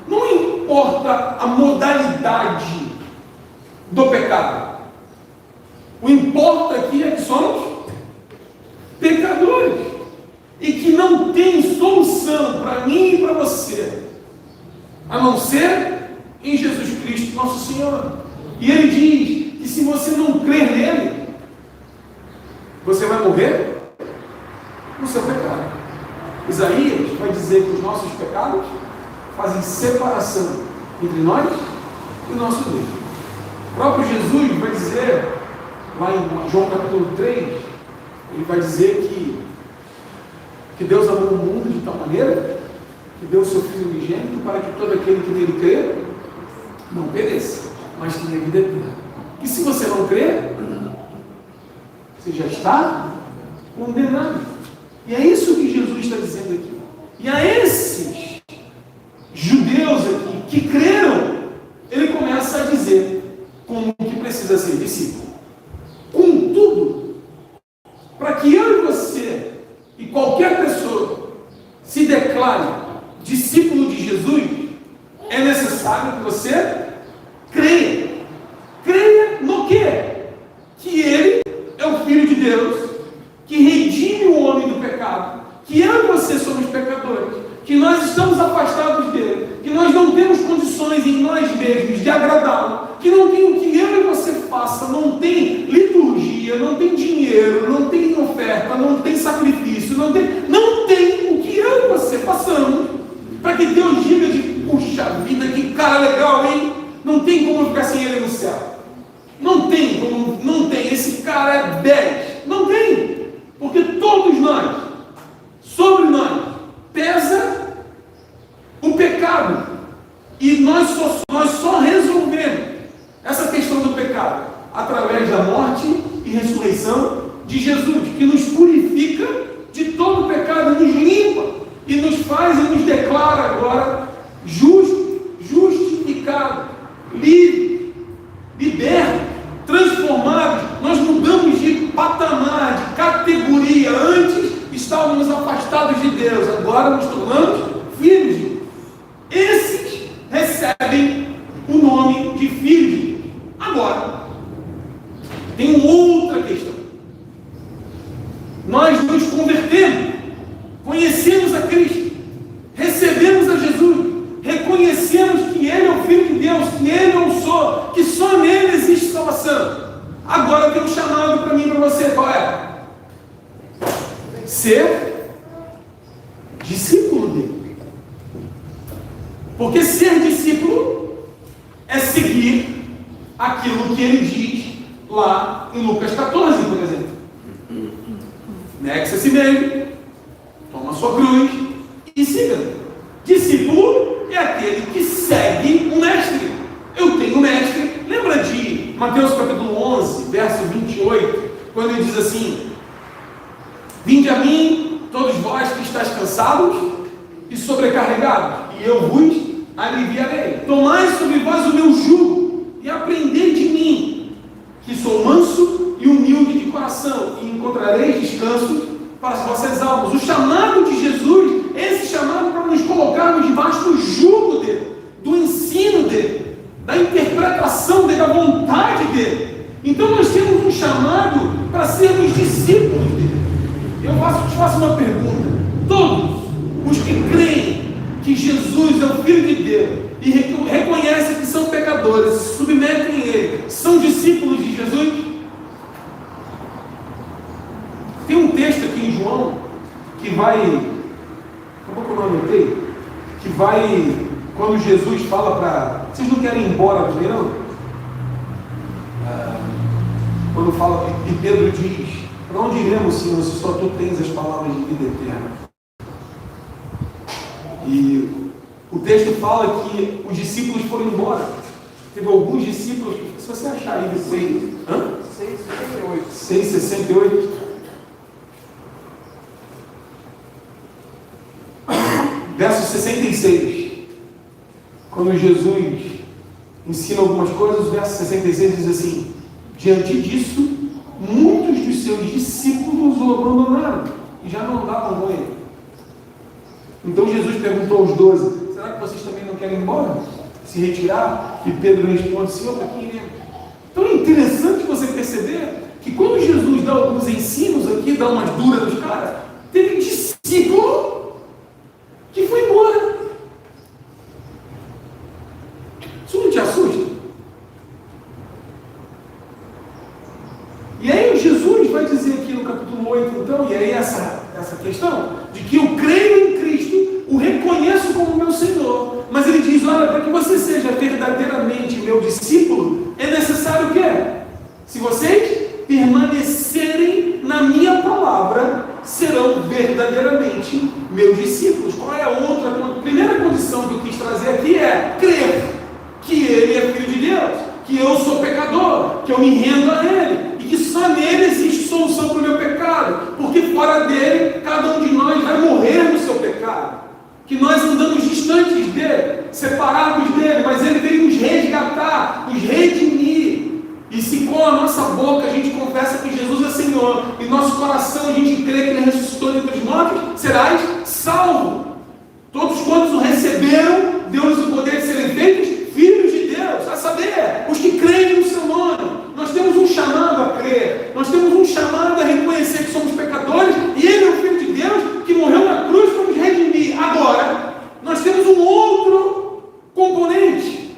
Não importa a modalidade do pecado. O importa aqui é que somos pecadores e que não tem solução para mim e para você, a não ser em Jesus Cristo, nosso Senhor. E Ele diz que se você não crer nele, você vai morrer no seu pecado. Isaías vai dizer que os nossos pecados fazem separação entre nós e o nosso Deus. O próprio Jesus vai dizer, lá em João capítulo 3, ele vai dizer que Deus amou o mundo de tal maneira que deu o seu Filho unigênito para que todo aquele que nele crê não pereça, mas tenha vida eterna. E se você não crer, você já está condenado. E é isso que Jesus está dizendo aqui. E a esses judeus aqui que creram, ele começa a dizer como que precisa ser discípulo. Contudo, para que eu e você e qualquer pessoa se declare discípulo de Jesus, é necessário que você creia. Creia no quê? Que Ele é o Filho de Deus, que redime o homem do pecado, que eu e você somos pecadores, que nós estamos afastados dele, que nós não temos condições em nós mesmos de agradá-lo, que não tem o que eu e você faça, não tem liturgia, não tem dinheiro, não tem oferta, não tem sacrifício, não tem o que eu e você façamos, para que Deus diga de, puxa vida, que cara legal, hein? Não tem como ficar sem ele no céu. Não tem como, não tem, esse cara é 10. Não tem, porque todos nós, sobre nós, pesa o pecado. E nós só resolvemos essa questão do pecado através da morte e ressurreição de Jesus, que nos purifica de todo o pecado, nos limpa e nos faz e nos declara agora justificado, livre, liberto, transformados. Nós mudamos de patamar, de categoria. Antes estávamos afastados de Deus, agora nos tornamos filhos de Deus. Esses recebem o nome de filhos de Deus. Agora, tem uma outra questão. Nós nos convertemos, conhecemos a Cristo, recebemos a Jesus, reconhecemos que Ele é o Filho de Deus, que Ele é o Sou, que só nele existe salvação. Agora tem um chamado para mim e para você, qual é? Ser discípulo dele. Porque ser discípulo é seguir aquilo que ele diz lá em Lucas 14, por exemplo. Negue-se a si mesmo, toma a sua cruz e siga. Discípulo é aquele que segue o mestre. Eu tenho um mestre. Lembra de Mateus capítulo 11, verso 28, quando ele diz assim: vinde a mim, todos vós que estáis cansados e sobrecarregados, e eu vos aliviarei. Tomai sobre vós o meu jugo e aprendei de mim, que sou manso e humilde de coração, e encontrareis descanso para as vossas almas. O chamado de Jesus, esse chamado para nos colocarmos debaixo do jugo dele, do ensino dele, da interpretação dele, da vontade dele. Então nós temos um chamado para sermos discípulos dele. Eu te faço uma pergunta: todos os que creem que Jesus é o Filho de Deus e reconhecem que são pecadores, se submetem a Ele, são discípulos de Jesus? Tem um texto aqui em João que vai, acabou que eu não anotei, que vai, quando Jesus fala para, vocês não querem ir embora também não? Quando fala, e Pedro diz: para onde iremos, Senhor, se só tu tens as palavras de vida eterna? E o texto fala que os discípulos foram embora. Teve alguns discípulos, se você achar aí depois, 6,68. Verso 66. Quando Jesus ensina algumas coisas, o verso 66 diz assim: Diante disso, muitos dos seus discípulos o abandonaram e já não andavam com ele. Então Jesus perguntou aos 12: será que vocês também não querem ir embora? Se retirar? E Pedro responde: Senhor, para quem iremos? Então é interessante você perceber que quando Jesus dá alguns ensinos aqui, dá umas duras nos caras, teve discípulo que foi embora. Isso não te assusta? E aí Jesus vai dizer aqui no capítulo 8, então, e aí essa questão, de que eu creio em Cristo, o reconheço como meu Senhor, mas ele diz: olha, para que você seja verdadeiramente meu discípulo, é necessário o quê? Se vocês permanecerem na minha palavra, serão verdadeiramente meus discípulos. Qual é a primeira condição que eu quis trazer aqui? É crer que ele é Filho de Deus, que eu sou pecador, que eu me rendo a ele, e que só nele existe solução para o meu pecado, porque fora dele, cada um de nós vai morrer no seu pecado, que nós andamos distantes dele, separados dele, mas ele veio nos resgatar, nos redimir. E se com a nossa boca a gente confessa que Jesus é Senhor, e nosso coração a gente crê que ele ressuscitou dentre os mortos, serás salvo. Todos quantos o receberam, deu-lhes o poder de serem feitos filhos de Deus, a saber, os que creem no seu nome. Nós temos um chamado a crer, nós temos um chamado a reconhecer que somos pecadores, e ele é o Filho de Deus que morreu na cruz para nos redimir. Agora, nós temos um outro componente,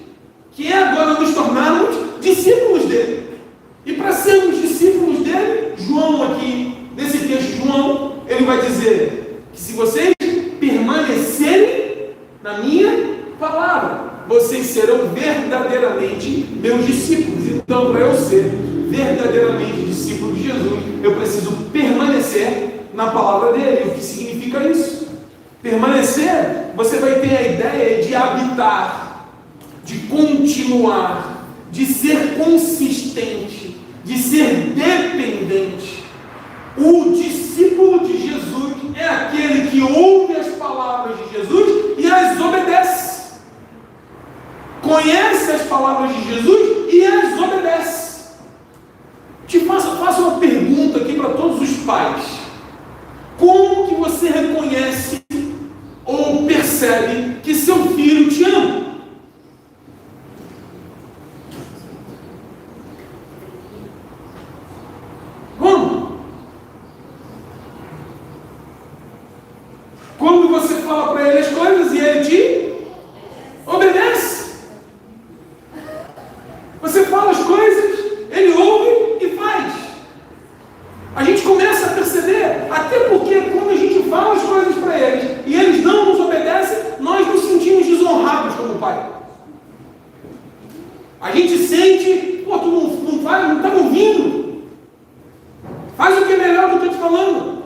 que é agora nos tornarmos discípulos dele. E para sermos discípulos dele, João aqui, nesse texto, João, ele vai dizer que se vocês permanecerem na minha palavra, vocês serão verdadeiramente meus discípulos. Então, para eu ser verdadeiramente discípulo de Jesus, eu preciso permanecer na palavra dele. O que significa isso? Permanecer, você vai ter a ideia de habitar, de continuar, de ser consistente, de ser dependente. O discípulo de Jesus é aquele que ouve as palavras de Jesus e as obedece. Conhece as palavras de Jesus e as obedece. Faço uma pergunta aqui para todos os pais. Como que você reconhece ou percebe que seu filho te ama? Como? Quando você fala para ele as coisas e ele te obedece. Você fala as coisas, ele ouve e faz. A gente começa a perceber, até porque quando a gente fala as coisas para eles e eles não nos obedecem, nós nos sentimos desonrados como pai. A gente sente: pô, tu não faz, não está me ouvindo. Faz o que é melhor do que eu estou te falando.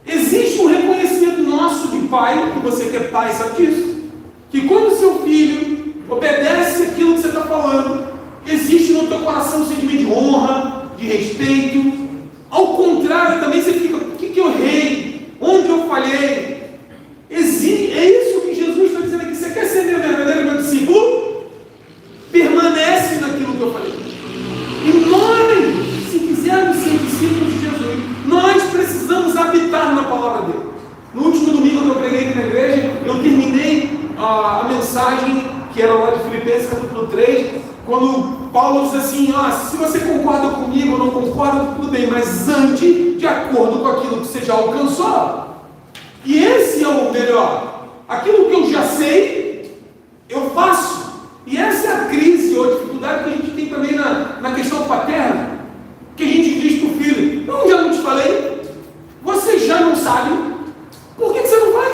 Existe um reconhecimento nosso de pai, que você que é pai sabe disso, que quando seu filho obedece aquilo que você está falando, existe no teu coração um sentimento de honra, de respeito. Ao contrário, também você fica: o que eu errei? Onde eu falhei? É isso que Jesus está dizendo aqui. Você quer ser meu verdadeiro discípulo? Permanece naquilo que eu falei. E nós, se quisermos ser discípulos de Jesus, nós precisamos habitar na palavra dele. No último domingo que eu preguei aqui na igreja, eu terminei a mensagem que era lá de Filipenses capítulo 3, quando Paulo diz assim: se você concorda comigo ou não concorda, tudo bem, mas ande de acordo com aquilo que você já alcançou. E esse é o melhor. Aquilo que eu já sei, eu faço. E essa é a crise ou a dificuldade que a gente tem também na questão paterna, que a gente diz para o filho: eu já não te falei? Você já não sabe? Por que você não faz?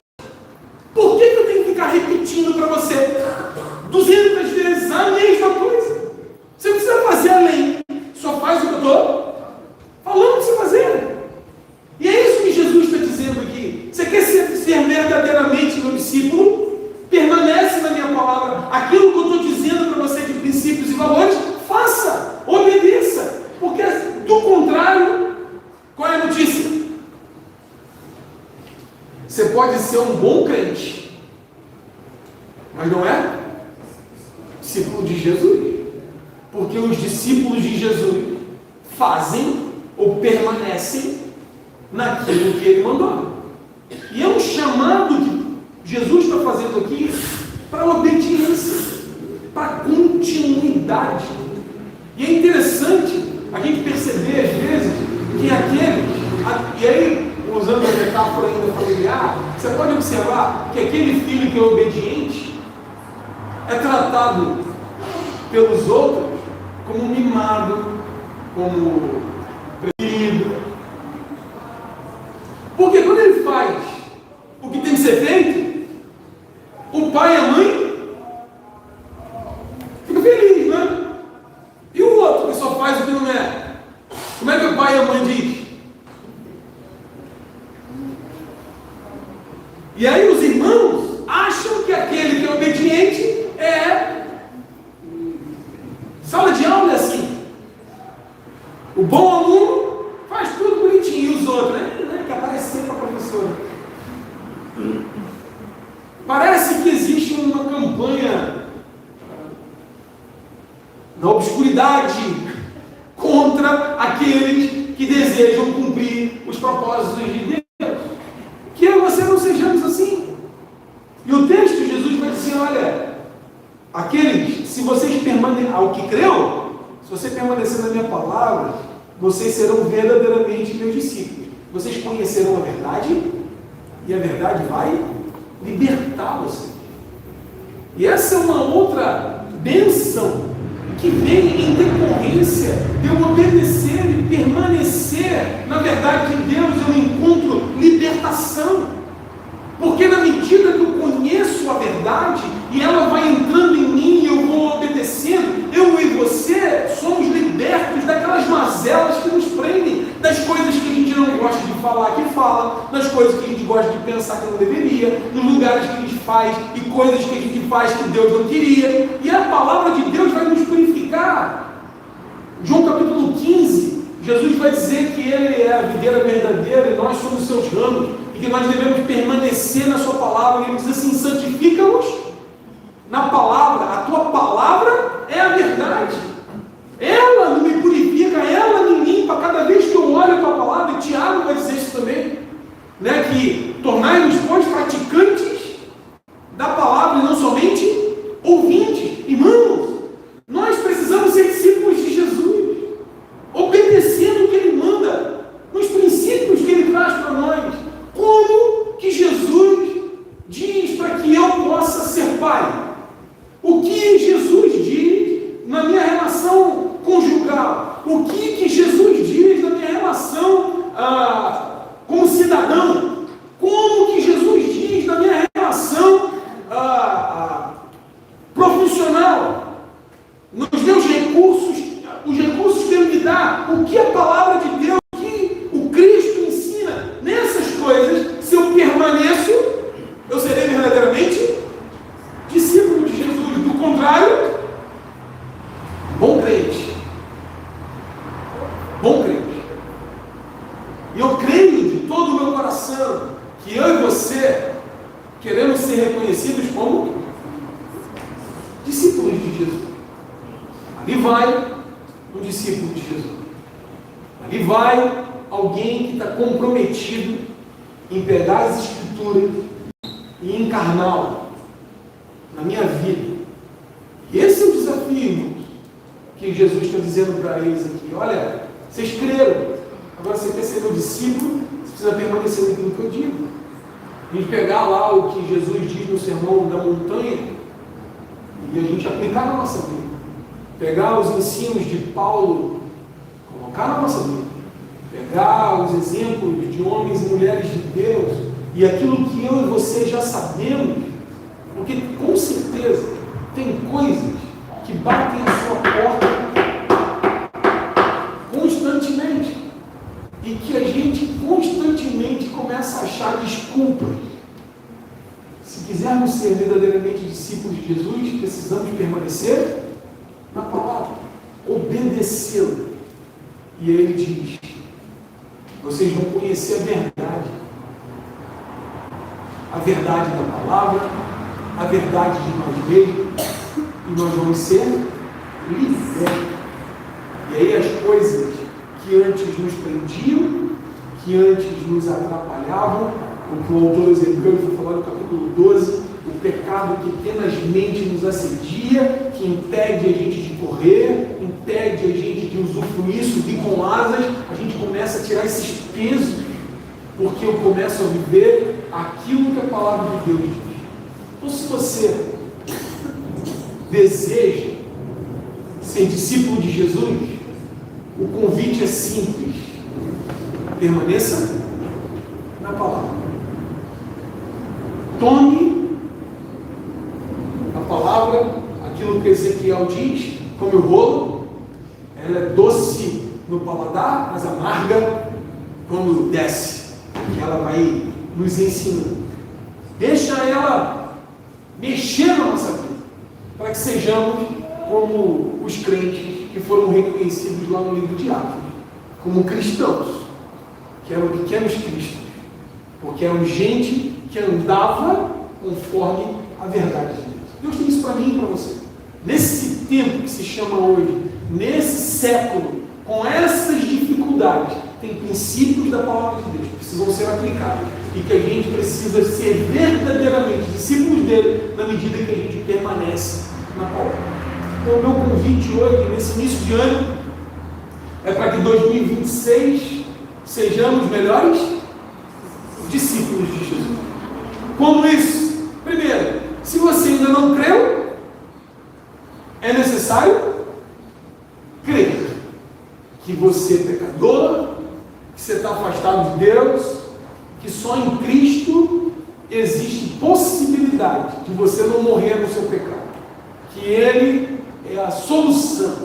Por que eu tenho que ficar repetindo para você 200 vezes a mesma coisa? Você não precisa fazer além, só faz o que eu estou falando para você fazer. E é isso que Jesus está dizendo aqui. Você quer ser verdadeiramente meu discípulo? Permanece na minha palavra. Aquilo que eu estou dizendo para você de princípios e valores, faça, obedeça. Porque do contrário, qual é a notícia? Você pode ser um bom crente, mas não é discípulo de Jesus. Porque os discípulos de Jesus fazem ou permanecem naquilo que ele mandou. E é um chamado que Jesus está fazendo aqui para obediência, para continuidade. E é interessante a gente perceber às vezes que e aí, usando a metáfora ainda familiar, você pode observar que aquele filho que é obediente é tratado pelos outros como mimado, como preferido. Porque quando ele faz o que tem que ser feito, o pai e a mãe ficam felizes, né? E o outro que só faz o que não é? Como é que o pai e a mãe diz? E aí os irmãos acham que aquele que é obediente é sala de aula, é assim. O bom aluno faz tudo bonitinho, e os outros, né? Que aparece sempre para a professora. Parece que existe uma campanha na obscuridade contra aqueles que desejam cumprir os propósitos de Deus. Que eu e você não sejamos assim. E o texto, Jesus vai dizer, olha, aqueles, se vocês permanecerem, ao que creu, se você permanecer na minha palavra, vocês serão verdadeiramente meus discípulos. Vocês conhecerão a verdade, e a verdade vai libertar você. E essa é uma outra bênção que vem em decorrência de eu obedecer e permanecer na verdade de Deus. Eu encontro libertação, porque na medida que eu conheço a verdade e ela vai entrando em mim e eu vou obedecendo, eu e você somos libertos daquelas mazelas que nos prendem, das coisas que a gente não gosta de falar que fala, das coisas que a gente gosta de pensar que não deveria, nos lugares que a gente faz e coisas que a gente faz que Deus não queria. E a palavra de Deus vai nos purificar. João capítulo 15, Jesus vai dizer que Ele é a videira verdadeira e nós somos seus ramos, e que nós devemos permanecer na sua palavra. E Ele diz assim, santifica-os na palavra, a tua palavra é a verdade. Ela me purifica, ela me limpa. Cada vez que eu olho a tua palavra, e Tiago vai dizer isso também, né, que tornai-nos, pois, praticantes da palavra e não somente ouvintes. Irmãos, nós precisamos ser discípulos de Jesus, obedecendo o que Ele manda, nos princípios que Ele traz para nós. Como que Jesus diz para que eu possa ser pai? O que Jesus diz na minha relação conjugal? O que Jesus diz na minha relação como cidadão? Como que Jesus diz na minha relação profissional? Nos meus recursos, os recursos que Ele me dá, o que a palavra de Deus, o que o Cristo ensina, nessas coisas, se eu permaneço, eu serei verdadeiramente discípulo de Jesus. Do contrário, bom crente. Bom crente. E eu creio de todo o meu coração que eu e você queremos ser reconhecidos como discípulos de Jesus. Ali vai um discípulo de Jesus. Ali vai alguém que está comprometido em pegar as Escrituras e encarná-las na minha vida. E esse é o desafio, irmãos, que Jesus está dizendo para eles aqui. Olha, vocês creram, agora você quer ser meu discípulo, você precisa permanecer naquilo que eu digo. A gente pegar lá o que Jesus diz no Sermão da Montanha e a gente aplicar na nossa vida. Pegar os ensinos de Paulo, colocar na nossa vida. Pegar os exemplos de homens e mulheres de Deus e aquilo que eu e você já sabemos, porque com certeza tem coisas que batem a sua porta constantemente e que a gente constantemente começa a achar desculpas. Se quisermos ser verdadeiramente discípulos de Jesus, precisamos permanecer na palavra, obedecê-lo. E ele diz: vocês vão conhecer a verdade da palavra, a verdade de nós mesmos, e nós vamos ser libertos. E aí as coisas que antes nos prendiam, que antes nos atrapalhavam, o que o autor Ezequiel foi falar no capítulo 12, o pecado que tenazmente nos assedia, que impede a gente de correr, impede a gente de usufruir, subir com asas, a gente começa a tirar esses pesos, porque eu começo a viver aquilo que a palavra de Deus diz. Então, se você deseja ser discípulo de Jesus, o convite é simples: permaneça na palavra. Tome a palavra, aquilo que Ezequiel diz, come o bolo, ela é doce no paladar, mas amarga quando desce. Ela vai nos ensinando. Deixa ela mexer na nossa vida, para que sejamos como os crentes que foram reconhecidos lá no livro de Atos, como cristãos, que eram pequenos cristos, porque eram gente que andava conforme a verdade de Deus. Deus tem isso para mim e para você. Nesse tempo que se chama hoje, nesse século, com essas dificuldades, tem princípios da palavra de Deus que precisam ser aplicados e que a gente precisa ser verdadeiramente discípulos dele na medida que a gente permanece na palavra. Então, o meu convite hoje, nesse início de ano, é para que 2026 sejamos melhores discípulos de Jesus. Como isso? Primeiro, se você ainda não creu, é necessário crer que você é pecador, que você está afastado de Deus, que só em Cristo existe possibilidade de você não morrer no seu pecado, que Ele é a solução,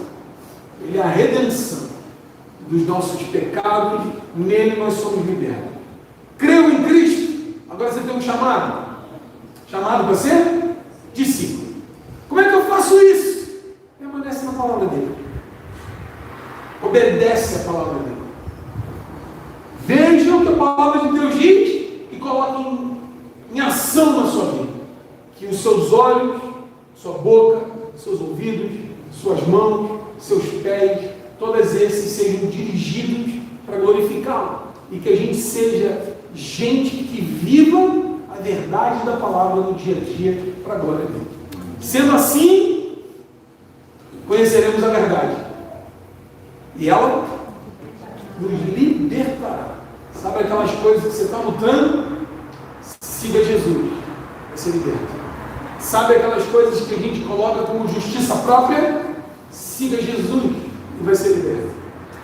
Ele é a redenção dos nossos pecados, nele nós somos libertos. Creu em Cristo, agora você tem um chamado para ser discípulo. Como é que eu faço isso? Permanece na palavra dele, obedece a palavra dele, veja o que a palavra de Deus diz e coloque em ação na sua vida, que os seus olhos, sua boca, seus ouvidos, suas mãos, seus pés, todos esses sejam dirigidos para glorificá-lo, e que a gente seja gente que viva a verdade da palavra no dia a dia para a glória de Deus. Sendo assim, conheceremos a verdade e ela nos libertará. Sabe aquelas coisas que você está lutando? Siga Jesus, vai ser liberto. Sabe aquelas coisas que a gente coloca como justiça própria? Siga Jesus e vai ser liberto.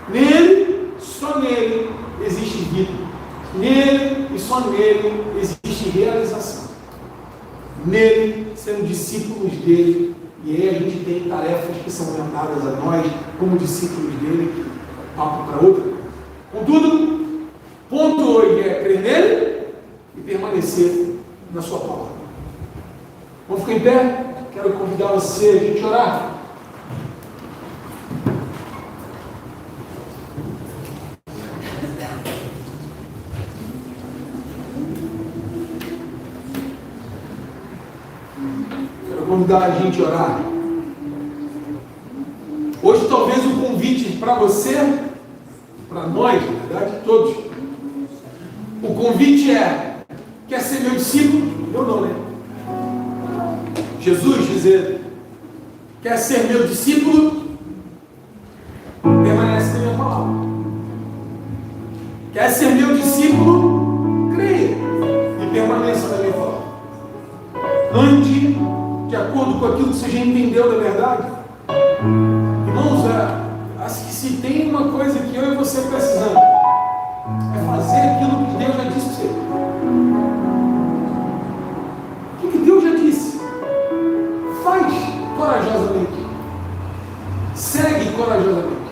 Nele, só nele existe vida. Nele e só nele existe realização. Nele, sendo discípulos dele, e aí a gente tem tarefas que são orientadas a nós como discípulos dele, papo para outra. Contudo, ponto hoje é crer nele e permanecer na sua palavra. Vamos ficar em pé? Quero convidar você a gente orar. Quero convidar a gente a orar. Hoje talvez o convite para você, para nós, na verdade, todos. O convite é: quer ser meu discípulo? Eu não, né? Jesus dizer: quer ser meu discípulo? Permanece na minha palavra. Quer ser meu discípulo? Creia e permaneça na minha palavra. Ande de acordo com aquilo que você já entendeu da verdade. Irmãos, acho que se tem uma coisa que eu e você precisamos, é fazer aquilo que Deus já disse para você. O que Deus já disse? Faz corajosamente. Segue corajosamente.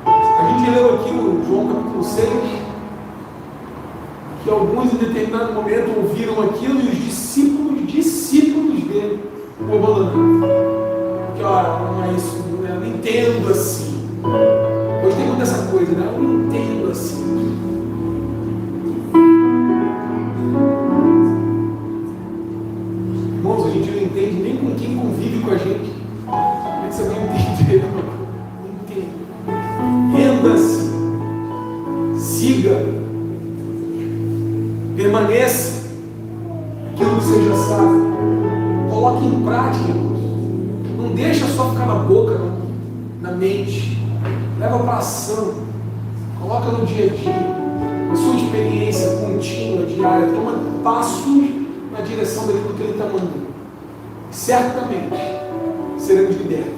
A gente leu aqui no João capítulo 6 que alguns em determinado momento ouviram aquilo e os discípulos dele o abandonaram. Porque, não é isso, eu não entendo assim. Hoje tem muita essa coisa, né? Eu não entendo assim. Irmãos, a gente não entende nem com quem convive com a gente. Como é que você vai entender? Não entende. Renda-se Conheça aquilo que você já sabe. Coloque em prática. Não deixa só ficar na boca, não. Na mente. Leva para ação. Coloca no dia a dia. A sua experiência contínua, diária. Toma passos na direção daquilo que Ele está mandando. Certamente seremos libertos.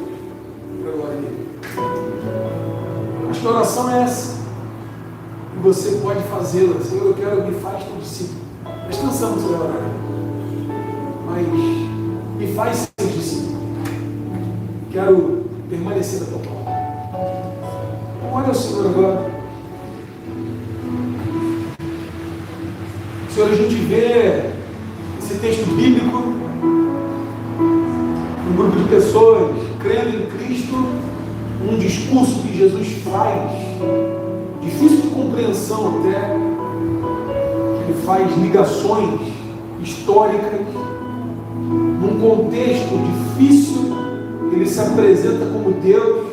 Para a glória dele. Acho que a oração é essa. E você pode fazê-la. Senhor, eu quero me faz teu discípulo. Presta atenção no seu orar. Mas me faz ser discípulo. Quero permanecer na tua palavra. Olha ao Senhor agora. Senhor, a gente vê esse texto bíblico, um grupo de pessoas crendo em Cristo, um discurso que Jesus faz, difícil de compreensão até, que ele faz ligações históricas, num contexto difícil, ele se apresenta como Deus,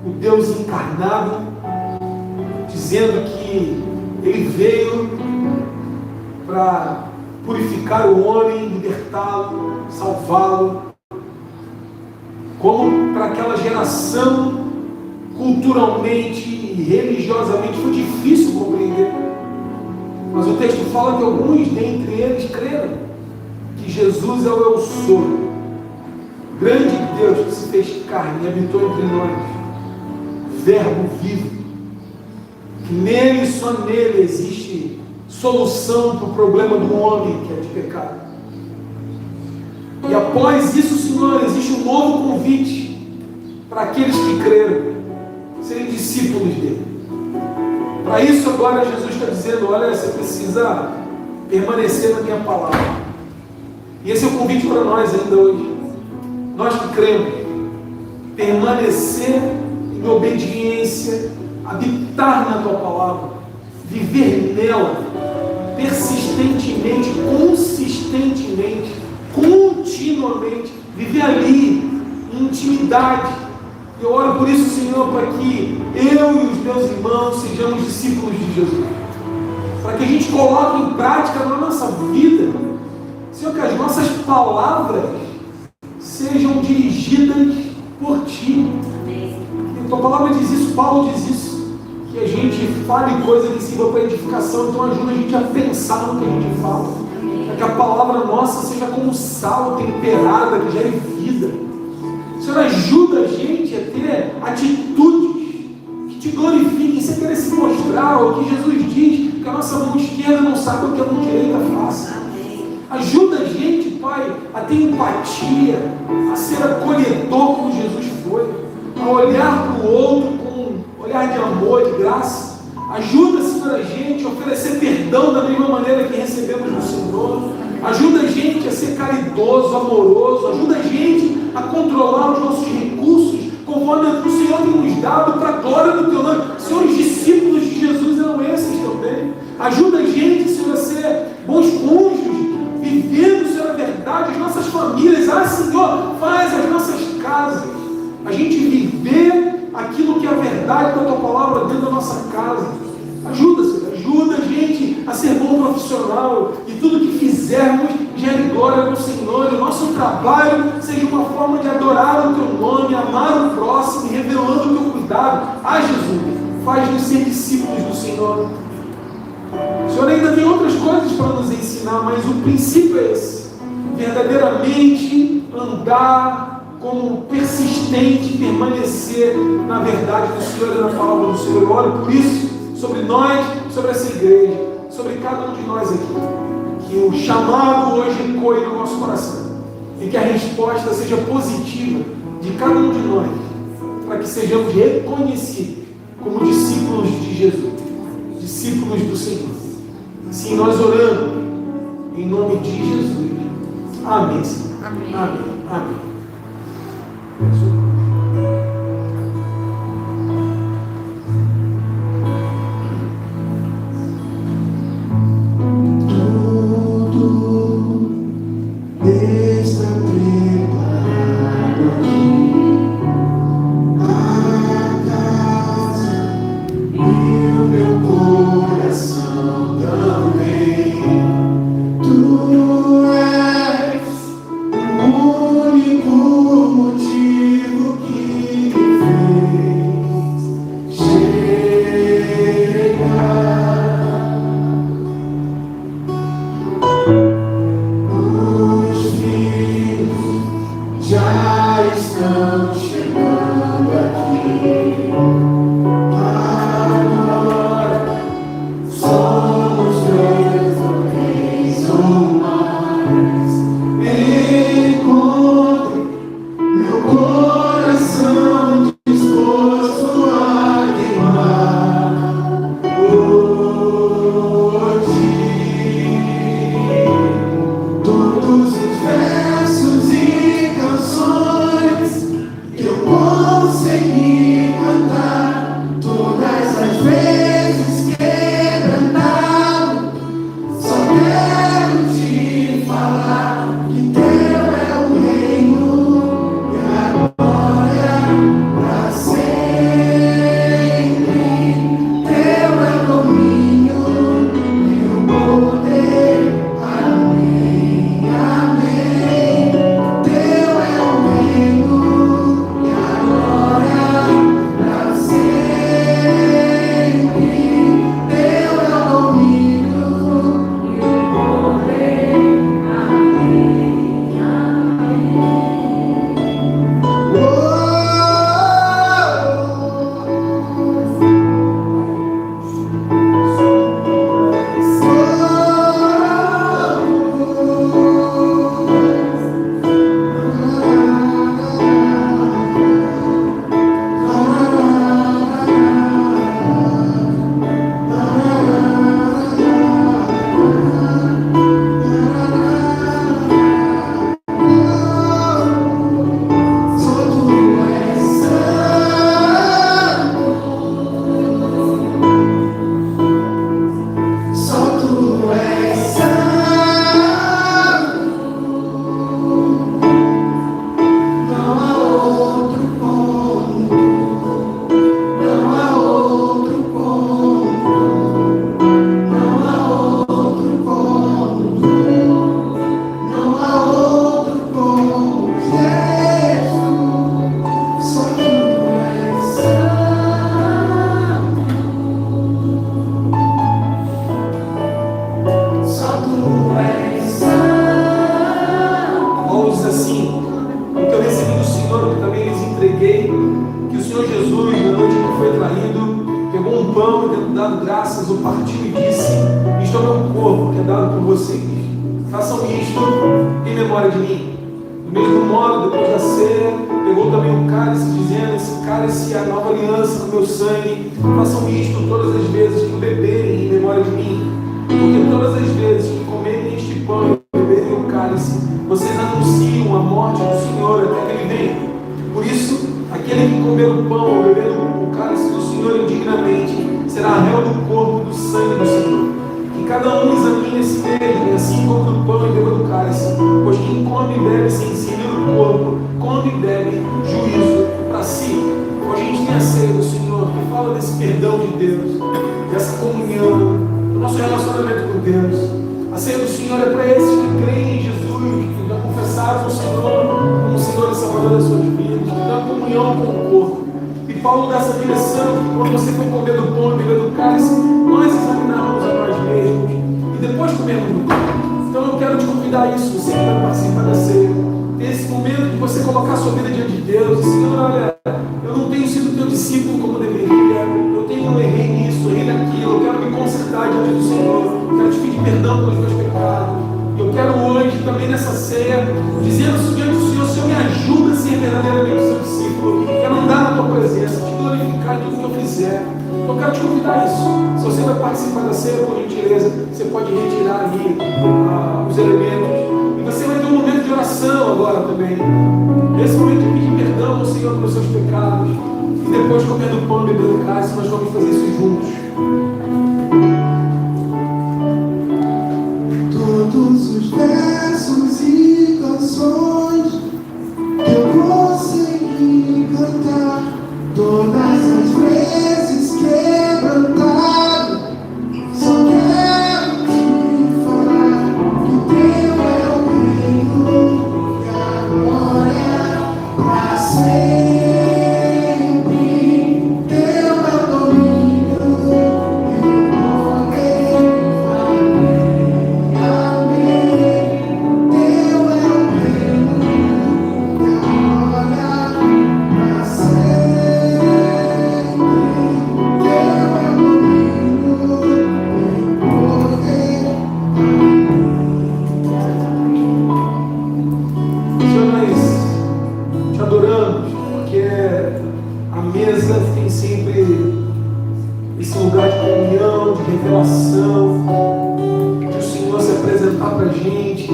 o Deus encarnado, dizendo que ele veio para purificar o homem, libertá-lo, salvá-lo, como para aquela geração culturalmente e religiosamente foi difícil compreender. Mas o texto fala que alguns dentre eles creram que Jesus é o Eu Sou, grande Deus que se fez carne e habitou entre nós, Verbo vivo, que nele, só nele existe solução para o problema do homem que é de pecado. E após isso, Senhor, existe um novo convite para aqueles que creram serem discípulos dele. Para isso agora Jesus está dizendo, olha, você precisa permanecer na minha palavra. E esse é o convite para nós ainda hoje. Nós que cremos, permanecer em obediência, habitar na tua palavra, viver nela, persistentemente, consistentemente, continuamente, viver ali, em intimidade. Eu oro por isso, Senhor, para que eu e os meus irmãos sejamos discípulos de Jesus. Para que a gente coloque em prática na nossa vida, Senhor, que as nossas palavras sejam dirigidas por Ti. A Tua palavra diz isso, Paulo diz isso, que a gente fale coisa que sirva para edificação, então ajuda a gente a pensar no que a gente fala. Para que a palavra nossa seja como sal temperada, que gere vida. Senhor, ajuda a gente a ter atitudes que Te glorifiquem, sem querer se mostrar, o que Jesus diz, que a nossa mão esquerda não sabe o que a mão direita faz. Ajuda a gente, Pai, a ter empatia, a ser acolhedor como Jesus foi, a olhar para o outro com um olhar de amor, de graça. Ajuda, Senhor, a gente a oferecer perdão da mesma maneira que recebemos do Senhor. Ajuda a gente a ser caridoso, amoroso. Ajuda a gente a controlar os nossos recursos conforme o Senhor tem nos dado para a glória do Teu nome. Senhor, os discípulos de Jesus eram esses também. Ajuda a gente, Senhor, a ser bons cônjuges, vivendo, Senhor, a verdade, as nossas famílias. Senhor, faz as nossas casas a gente viver aquilo que é a verdade da Tua palavra dentro da nossa casa. Ajuda, Senhor, ajuda a gente a ser bom profissional e tudo que fizermos gere glória ao Senhor. E o nosso trabalho seja uma forma de adorar o Teu nome, amar o próximo, revelando o Teu cuidado. Jesus, faz-nos ser discípulos do Senhor. O Senhor ainda tem outras coisas para nos ensinar, mas o princípio é esse: verdadeiramente andar como persistente, permanecer na verdade do Senhor e na palavra do Senhor. Eu oro por isso sobre nós, sobre essa igreja, sobre cada um de nós aqui, que o chamado hoje ecoe no nosso coração e que a resposta seja positiva de cada um de nós, para que sejamos reconhecidos como discípulos de Jesus, discípulos do Senhor. Assim nós oramos em nome de Jesus. Amém, Senhor. Amém. Amém. Amém. Coração também. já estão chegando aqui. Agora somos dois ou três ou mais. Encontre meu coração disposto a queimar por ti. Todos os versos e canções que eu consegui cantar, todas as vezes quebrantado, só quero te falar que teu é o reino e a glória pra sempre. Teu é o domínio e o poder. Amém, amém. Teu é o reino e a glória pra sempre. Teu é o domínio e o poder. Amém, só tu és santo, não há outro como, não há outro como, não há outro como, não há outro como Jesus, só tu és santo, só tu és santo. Paulo diz assim: o que eu recebi do Senhor, que também lhes entreguei, que o Senhor Jesus, na noite que foi traído, pegou um pão e, tendo dado graças, o partiu e disse: isto é o meu corpo, que é dado por vocês. Façam isto em memória de mim. Do mesmo modo, depois da ceia, pegou também um cálice, dizendo: esse cálice é a nova aliança no meu sangue. Façam isto todas as vezes que o beberem em memória de mim. Porque todas as vezes que comerem este pão e beberem o cálice, vocês anunciam a morte do Senhor até que ele venha. Por isso, aquele que comer o pão ou beber o cálice do Senhor indignamente será réu do corpo e do sangue do Senhor. Que cada um examine a si mesmo, e assim come do pão e beba do cálice. Pois quem come e bebe sem discernir o corpo, come e bebe juízo para si. Hoje a gente tem a ceia do Senhor, que fala desse perdão de Deus, dessa comunhão, do nosso relacionamento com Deus. A ceia do Senhor é para esses que creem em Jesus, que já confessaram o Senhor como Senhor e Salvador das suas vidas, que dão comunhão com o corpo. E Paulo dá essa direção que quando você for comer do pão e beber do cálice, nós examinarmos a nós mesmos e depois comermos do pão. Então eu quero te convidar a isso, você que vai participar da ceia, ter esse momento de você colocar a sua vida diante de Deus e Senhor, olha, eu não tenho sido teu discípulo como deveria, eu errei nisso, errei naquilo, eu quero me consertar diante do Senhor, eu quero te pedir perdão pelos meus pecados. Eu quero hoje, também nessa ceia, dizendo diante do Senhor: Senhor, me ajuda a ser verdadeiramente seu discípulo. Eu quero andar na tua presença, te glorificar em tudo que eu fizer. Eu quero te convidar a isso. Se você vai participar da ceia, por gentileza, você pode retirar ali os elementos. E você vai ter um momento de oração agora também. Nesse momento de pedir perdão ao Senhor pelos seus pecados. E depois, comendo pão e bebendo cálice, nós vamos fazer isso juntos. Todos os versos e canções que eu consegui cantar, todas as vezes quebrantado, só quero te falar que teu é o reino e a glória pra sempre. Teu é o domínio e o poder. Amém, amém. Teu é o reino mesa tem sempre esse lugar de comunhão, de revelação, de o Senhor se apresentar para a gente,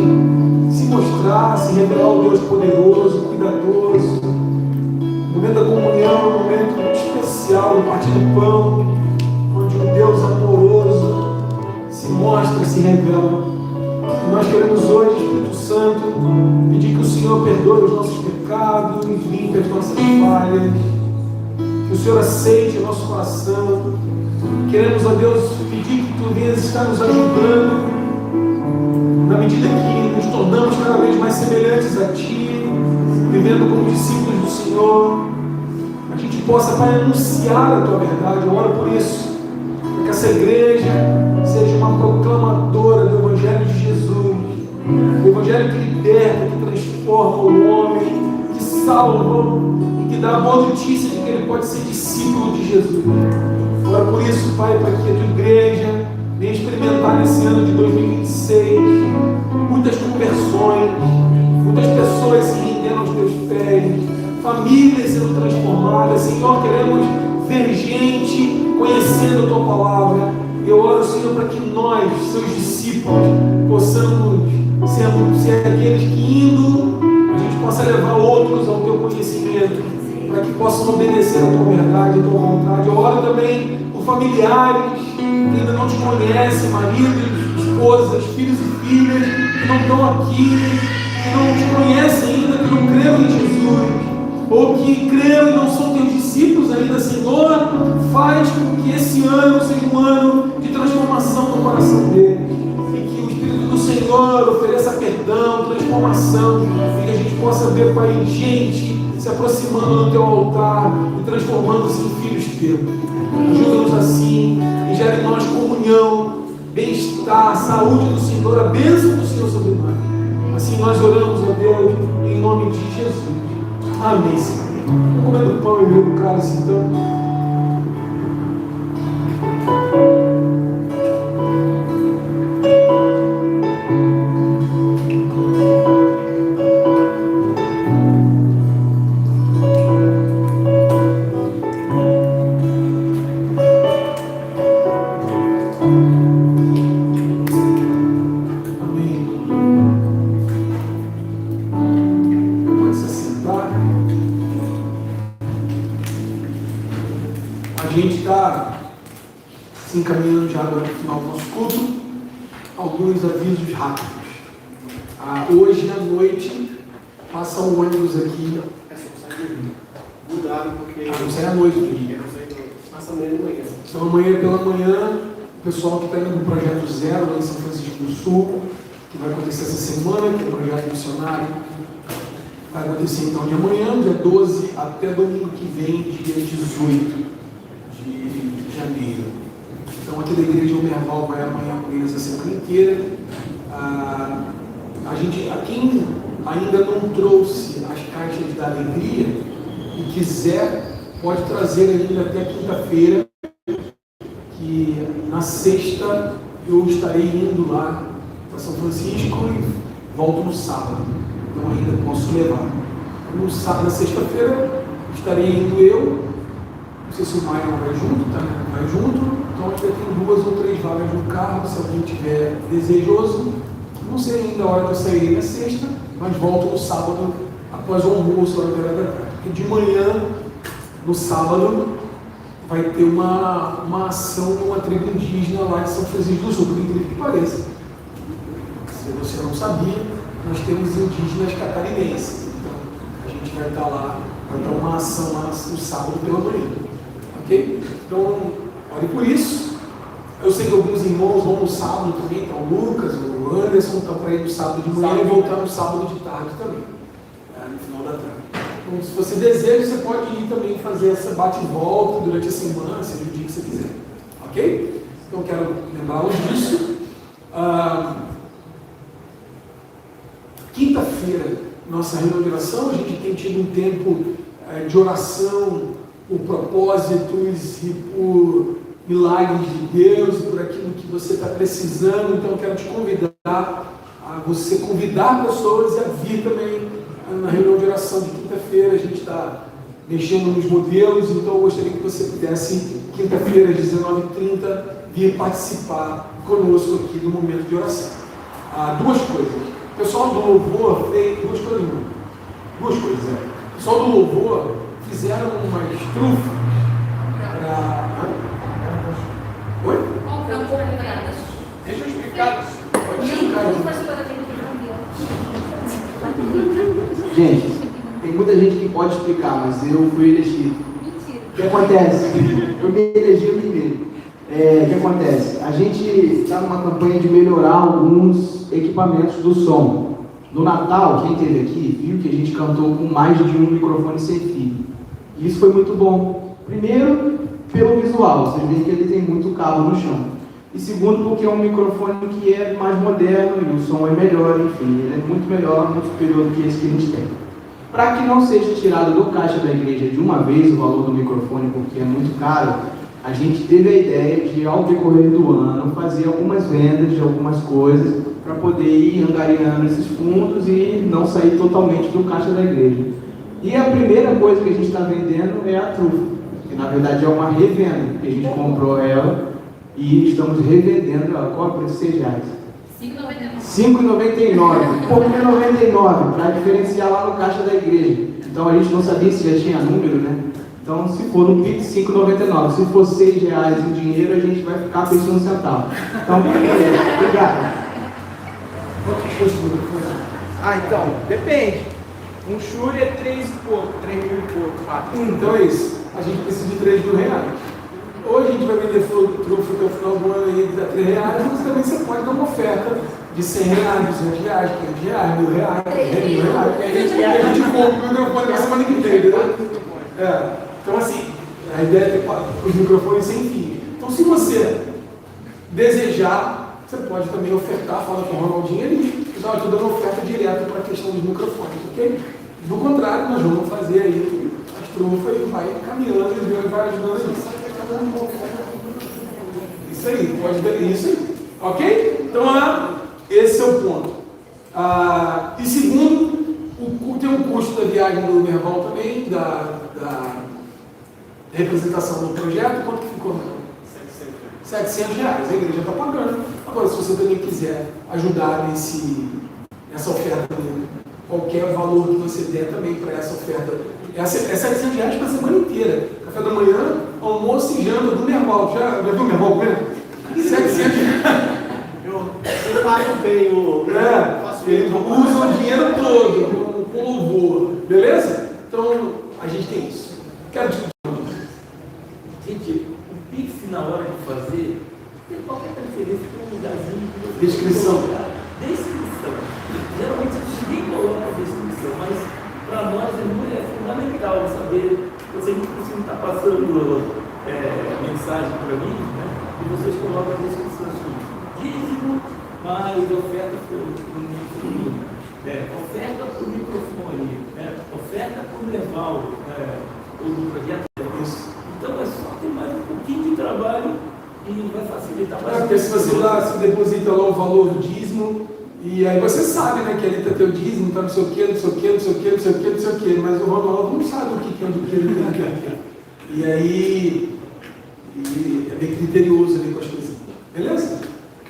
se mostrar, se revelar o Deus poderoso, cuidadoso. O momento da comunhão é um momento muito especial, no partir do pão, onde o Deus amoroso se mostra, se revela. E nós queremos hoje, Espírito Santo, pedir que o Senhor perdoe os nossos pecados, limpe as nossas falhas, que o Senhor aceite o nosso coração. Queremos, ó Deus, pedir que Tu venhas estar nos ajudando, na medida que nos tornamos cada vez mais semelhantes a Ti, vivendo como discípulos do Senhor, a gente possa, Pai, anunciar a Tua verdade. Eu oro por isso, para que essa igreja seja uma proclamadora do Evangelho de Jesus, o Evangelho que liberta, que transforma o homem, que salva e que dá a boa notícia de que ele pode ser discípulo de Jesus. Eu oro por isso, Pai, para que a Tua igreja venha experimentar nesse ano de 2026 muitas conversões, muitas pessoas se rendendo aos Teus pés, famílias sendo transformadas. Senhor, queremos ver gente conhecendo a Tua palavra. Eu oro, Senhor, para que nós, Seus discípulos, possamos ser aqueles que, indo, a gente possa levar outros ao Teu conhecimento, para que possam obedecer a Tua verdade, a Tua vontade. Eu oro também por familiares que ainda não Te conhecem, maridos, esposas, filhos e filhas, que não estão aqui, que não Te conhecem ainda, que não creram em Jesus, ou que creram e não são Teus discípulos ainda. Senhor, faz com que esse ano seja um ano de transformação no coração deles, e que o Espírito do Senhor ofereça perdão, transformação, e que a gente possa ver, Pai, gente se aproximando do Teu altar e transformando-se em filhos Teus. Ajuda-nos assim e gere em nós comunhão, bem-estar, saúde do Senhor, a bênção do Senhor sobre nós. Assim nós oramos, ó Deus, em nome de Jesus. Amém, Senhor. Estou comendo pão e bebendo cálice, então. Encaminhando já agora no final do nosso culto, alguns avisos rápidos. Hoje à noite passa um ônibus aqui. Mudaram porque. Não sai à noite, Passa amanhã de manhã. Então amanhã pela manhã, o pessoal que está indo no Projeto Zero lá em São Francisco do Sul, que vai acontecer essa semana, que é o projeto missionário, vai acontecer então de amanhã, dia 12, até domingo que vem, dia 18 de janeiro. Então, aqui da igreja Omerval vai amanhã com eles a semana inteira. A quem ainda não trouxe as caixas da alegria e quiser, pode trazer ainda até quinta-feira, que na sexta eu estarei indo lá para São Francisco e volto no sábado. Então, ainda posso levar. No sábado, na sexta-feira, estarei indo eu. Não sei se o Maio vai junto, tá? Vai junto. Então, a gente vai ter 2 ou 3 vagas no carro, se alguém tiver desejoso. Não sei ainda a hora que eu sairei na sexta, mas volto no sábado, após o almoço, hora da tarde. Porque de manhã, no sábado, vai ter uma ação numa tribo indígena lá de São Francisco do Sul, por incrível que pareça. Se você não sabia, nós temos indígenas catarinenses. Então, a gente vai estar lá, vai ter uma ação lá no sábado pela manhã. Ok? Então, ore por isso. Eu sei que alguns irmãos vão no sábado também, então o Lucas, o Anderson estão para ir no sábado de manhã e voltar no sábado de tarde também, no final da tarde. Então, se você deseja, você pode ir também fazer essa bate e volta durante a semana, seja o dia que você quiser. Ok? Então, quero lembrá-los disso. Quinta-feira, nossa reunião de oração, a gente tem tido um tempo de oração por propósitos e por milagres de Deus e por aquilo que você está precisando. Então eu quero te convidar a você convidar pessoas a vir também na reunião de oração de quinta-feira. A gente está mexendo nos modelos, então eu gostaria que você pudesse, quinta-feira, às 19h30, vir participar conosco aqui no momento de oração. Duas coisas. O pessoal do louvor fez duas coisas. O pessoal do louvor fizeram umas trufas para... Oi? Deixa eu explicar. Pode explicar. Gente, tem muita gente que pode explicar, mas eu fui elegido. Mentira. O que acontece? Eu me elegi a mim mesmo. O que acontece? A gente está numa campanha de melhorar alguns equipamentos do som. No Natal, quem esteve aqui, viu que a gente cantou com mais de um microfone sem fio. E isso foi muito bom. Primeiro, pelo visual, vocês veem que ele tem muito cabo no chão. E segundo, porque é um microfone que é mais moderno e o som é melhor, enfim, ele é muito melhor, muito superior do que esse que a gente tem. Para que não seja tirado do caixa da igreja de uma vez o valor do microfone, porque é muito caro, a gente teve a ideia de, ao decorrer do ano, fazer algumas vendas de algumas coisas para poder ir angariando esses fundos e não sair totalmente do caixa da igreja. E a primeira coisa que a gente está vendendo é a trufa, que na verdade é uma revenda, que a gente comprou ela e estamos revendendo ela. Qual é o preço? R$6? R$5,99. Por que 99? Para diferenciar lá no caixa da igreja. Então a gente não sabia se já tinha número, né? Então, se for no Pix, R$5,99. Se for R$6 em dinheiro, a gente vai ficar pensando um centavo. Então, obrigado. Quanto custa o microfone? Então, depende. Um Shure é 3 e pouco, 3 mil e pouco, 4. Então é isso. A gente precisa de R$3.000. Hoje a gente vai vender trufa até o final do ano aí a R$3, mas também você pode dar uma oferta de R$100, R$200, R$500, R$1.000, R$1.000. E a gente compra o microfone na semana que vem, né? Então assim, a ideia é ter os microfones sem fio. Então se você desejar, você pode também ofertar, fala com o Ronaldinho ali, eu estou dando oferta direta para a questão dos microfones, ok? Do contrário, nós vamos fazer aí as trufas e vai caminhando e Deus vai ajudando aí. Isso aí, pode ver isso aí, ok? Então, esse é o ponto. E segundo, tem um custo da viagem do Nerval também, da representação do projeto. Quanto que ficou? R$700. A igreja está pagando. Agora, se você também quiser ajudar nessa oferta, qualquer valor que você der também para essa oferta, é R$700 para a semana inteira. Café da manhã, almoço e janta do Nerval. Já viu o Nerval comendo? R$700. Eu pago bem o... Ele usa o dinheiro todo com louvor. Beleza? Então, a gente tem isso. Quero discutir. Gente, o Pix na hora de fazer, tem qualquer preferência para um lugarzinho que você Descrição. colocar. Descrição. Geralmente ninguém coloca a descrição, mas para nós é fundamental saber. Eu sei que você não está passando mensagem para mim, né? E vocês colocam a descrição assim. Dízimo mais oferta para o microfone. Oferta para o microfone. Oferta para o Nerval, do projeto. Então é só ter mais um pouquinho de trabalho e vai facilitar bastante. Porque se você lá se deposita lá o valor do dízimo, e aí você sabe, né, que ali está teu dízimo, está não sei o que, não sei o que, não sei o que, não sei o que, não sei o que, mas o Ronaldo não sabe o que é do que ele tem. E aí é bem criterioso ali com as coisas. Beleza?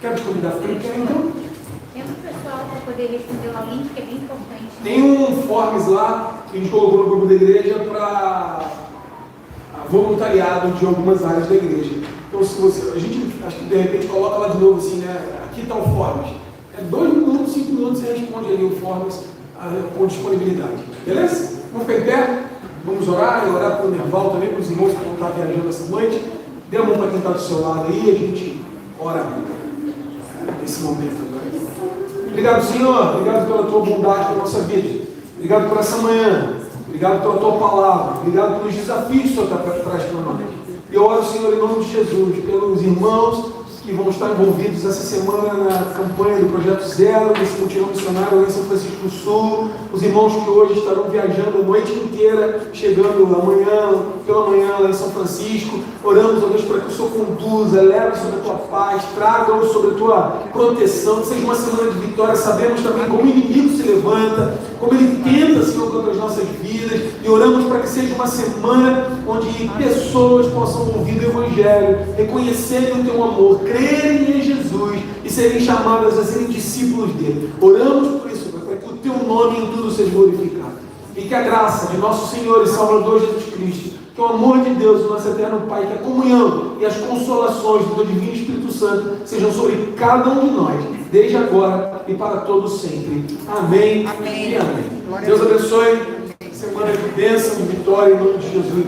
Quero te convidar a ficar então. Tem um pessoal para poder responder o link que é bem importante. Tem um forms lá que a gente colocou no grupo da igreja para voluntariado de algumas áreas da igreja. Então, se você, a gente, acho que de repente coloca lá de novo assim, né? Aqui está o forms. 2 minutos, 5 minutos você responde ali o forms com disponibilidade. Beleza? Vamos ficar em pé? Vamos orar e orar para o Nerval também, para os irmãos que vão estar viajando essa noite. Dê a mão para quem está do seu lado aí, a gente ora nesse momento agora. Obrigado, Senhor. Obrigado pela tua bondade na nossa vida. Obrigado por essa manhã. Obrigado pela tua palavra. Obrigado pelos desafios que o Senhor traz para nós. E eu oro, Senhor, em nome de Jesus, pelos irmãos que vão estar envolvidos essa semana na campanha do Projeto Zero, nesse mutirão missionário lá em São Francisco do Sul, os irmãos que hoje estarão viajando a noite inteira, chegando pela manhã lá em São Francisco. Oramos, ó Deus, para que o Senhor conduza, leve sobre a tua paz, traga-nos sobre a tua proteção, que seja uma semana de vitória. Sabemos também como o inimigo se levanta, como ele tenta, Senhor, contra as nossas vidas, E oramos para que seja uma semana onde pessoas possam ouvir o Evangelho, reconhecerem o Teu amor, crerem em Jesus e serem chamadas a serem discípulos dele. Oramos por isso, para que o Teu nome em tudo seja glorificado. E que a graça de nosso Senhor e Salvador Jesus Cristo, que o amor de Deus, o nosso eterno Pai, que a comunhão e as consolações do Divino Espírito Santo sejam sobre cada um de nós, desde agora e para todos sempre. Amém. Amém. E amém. Deus abençoe. Semana de bênção e vitória em nome de Jesus.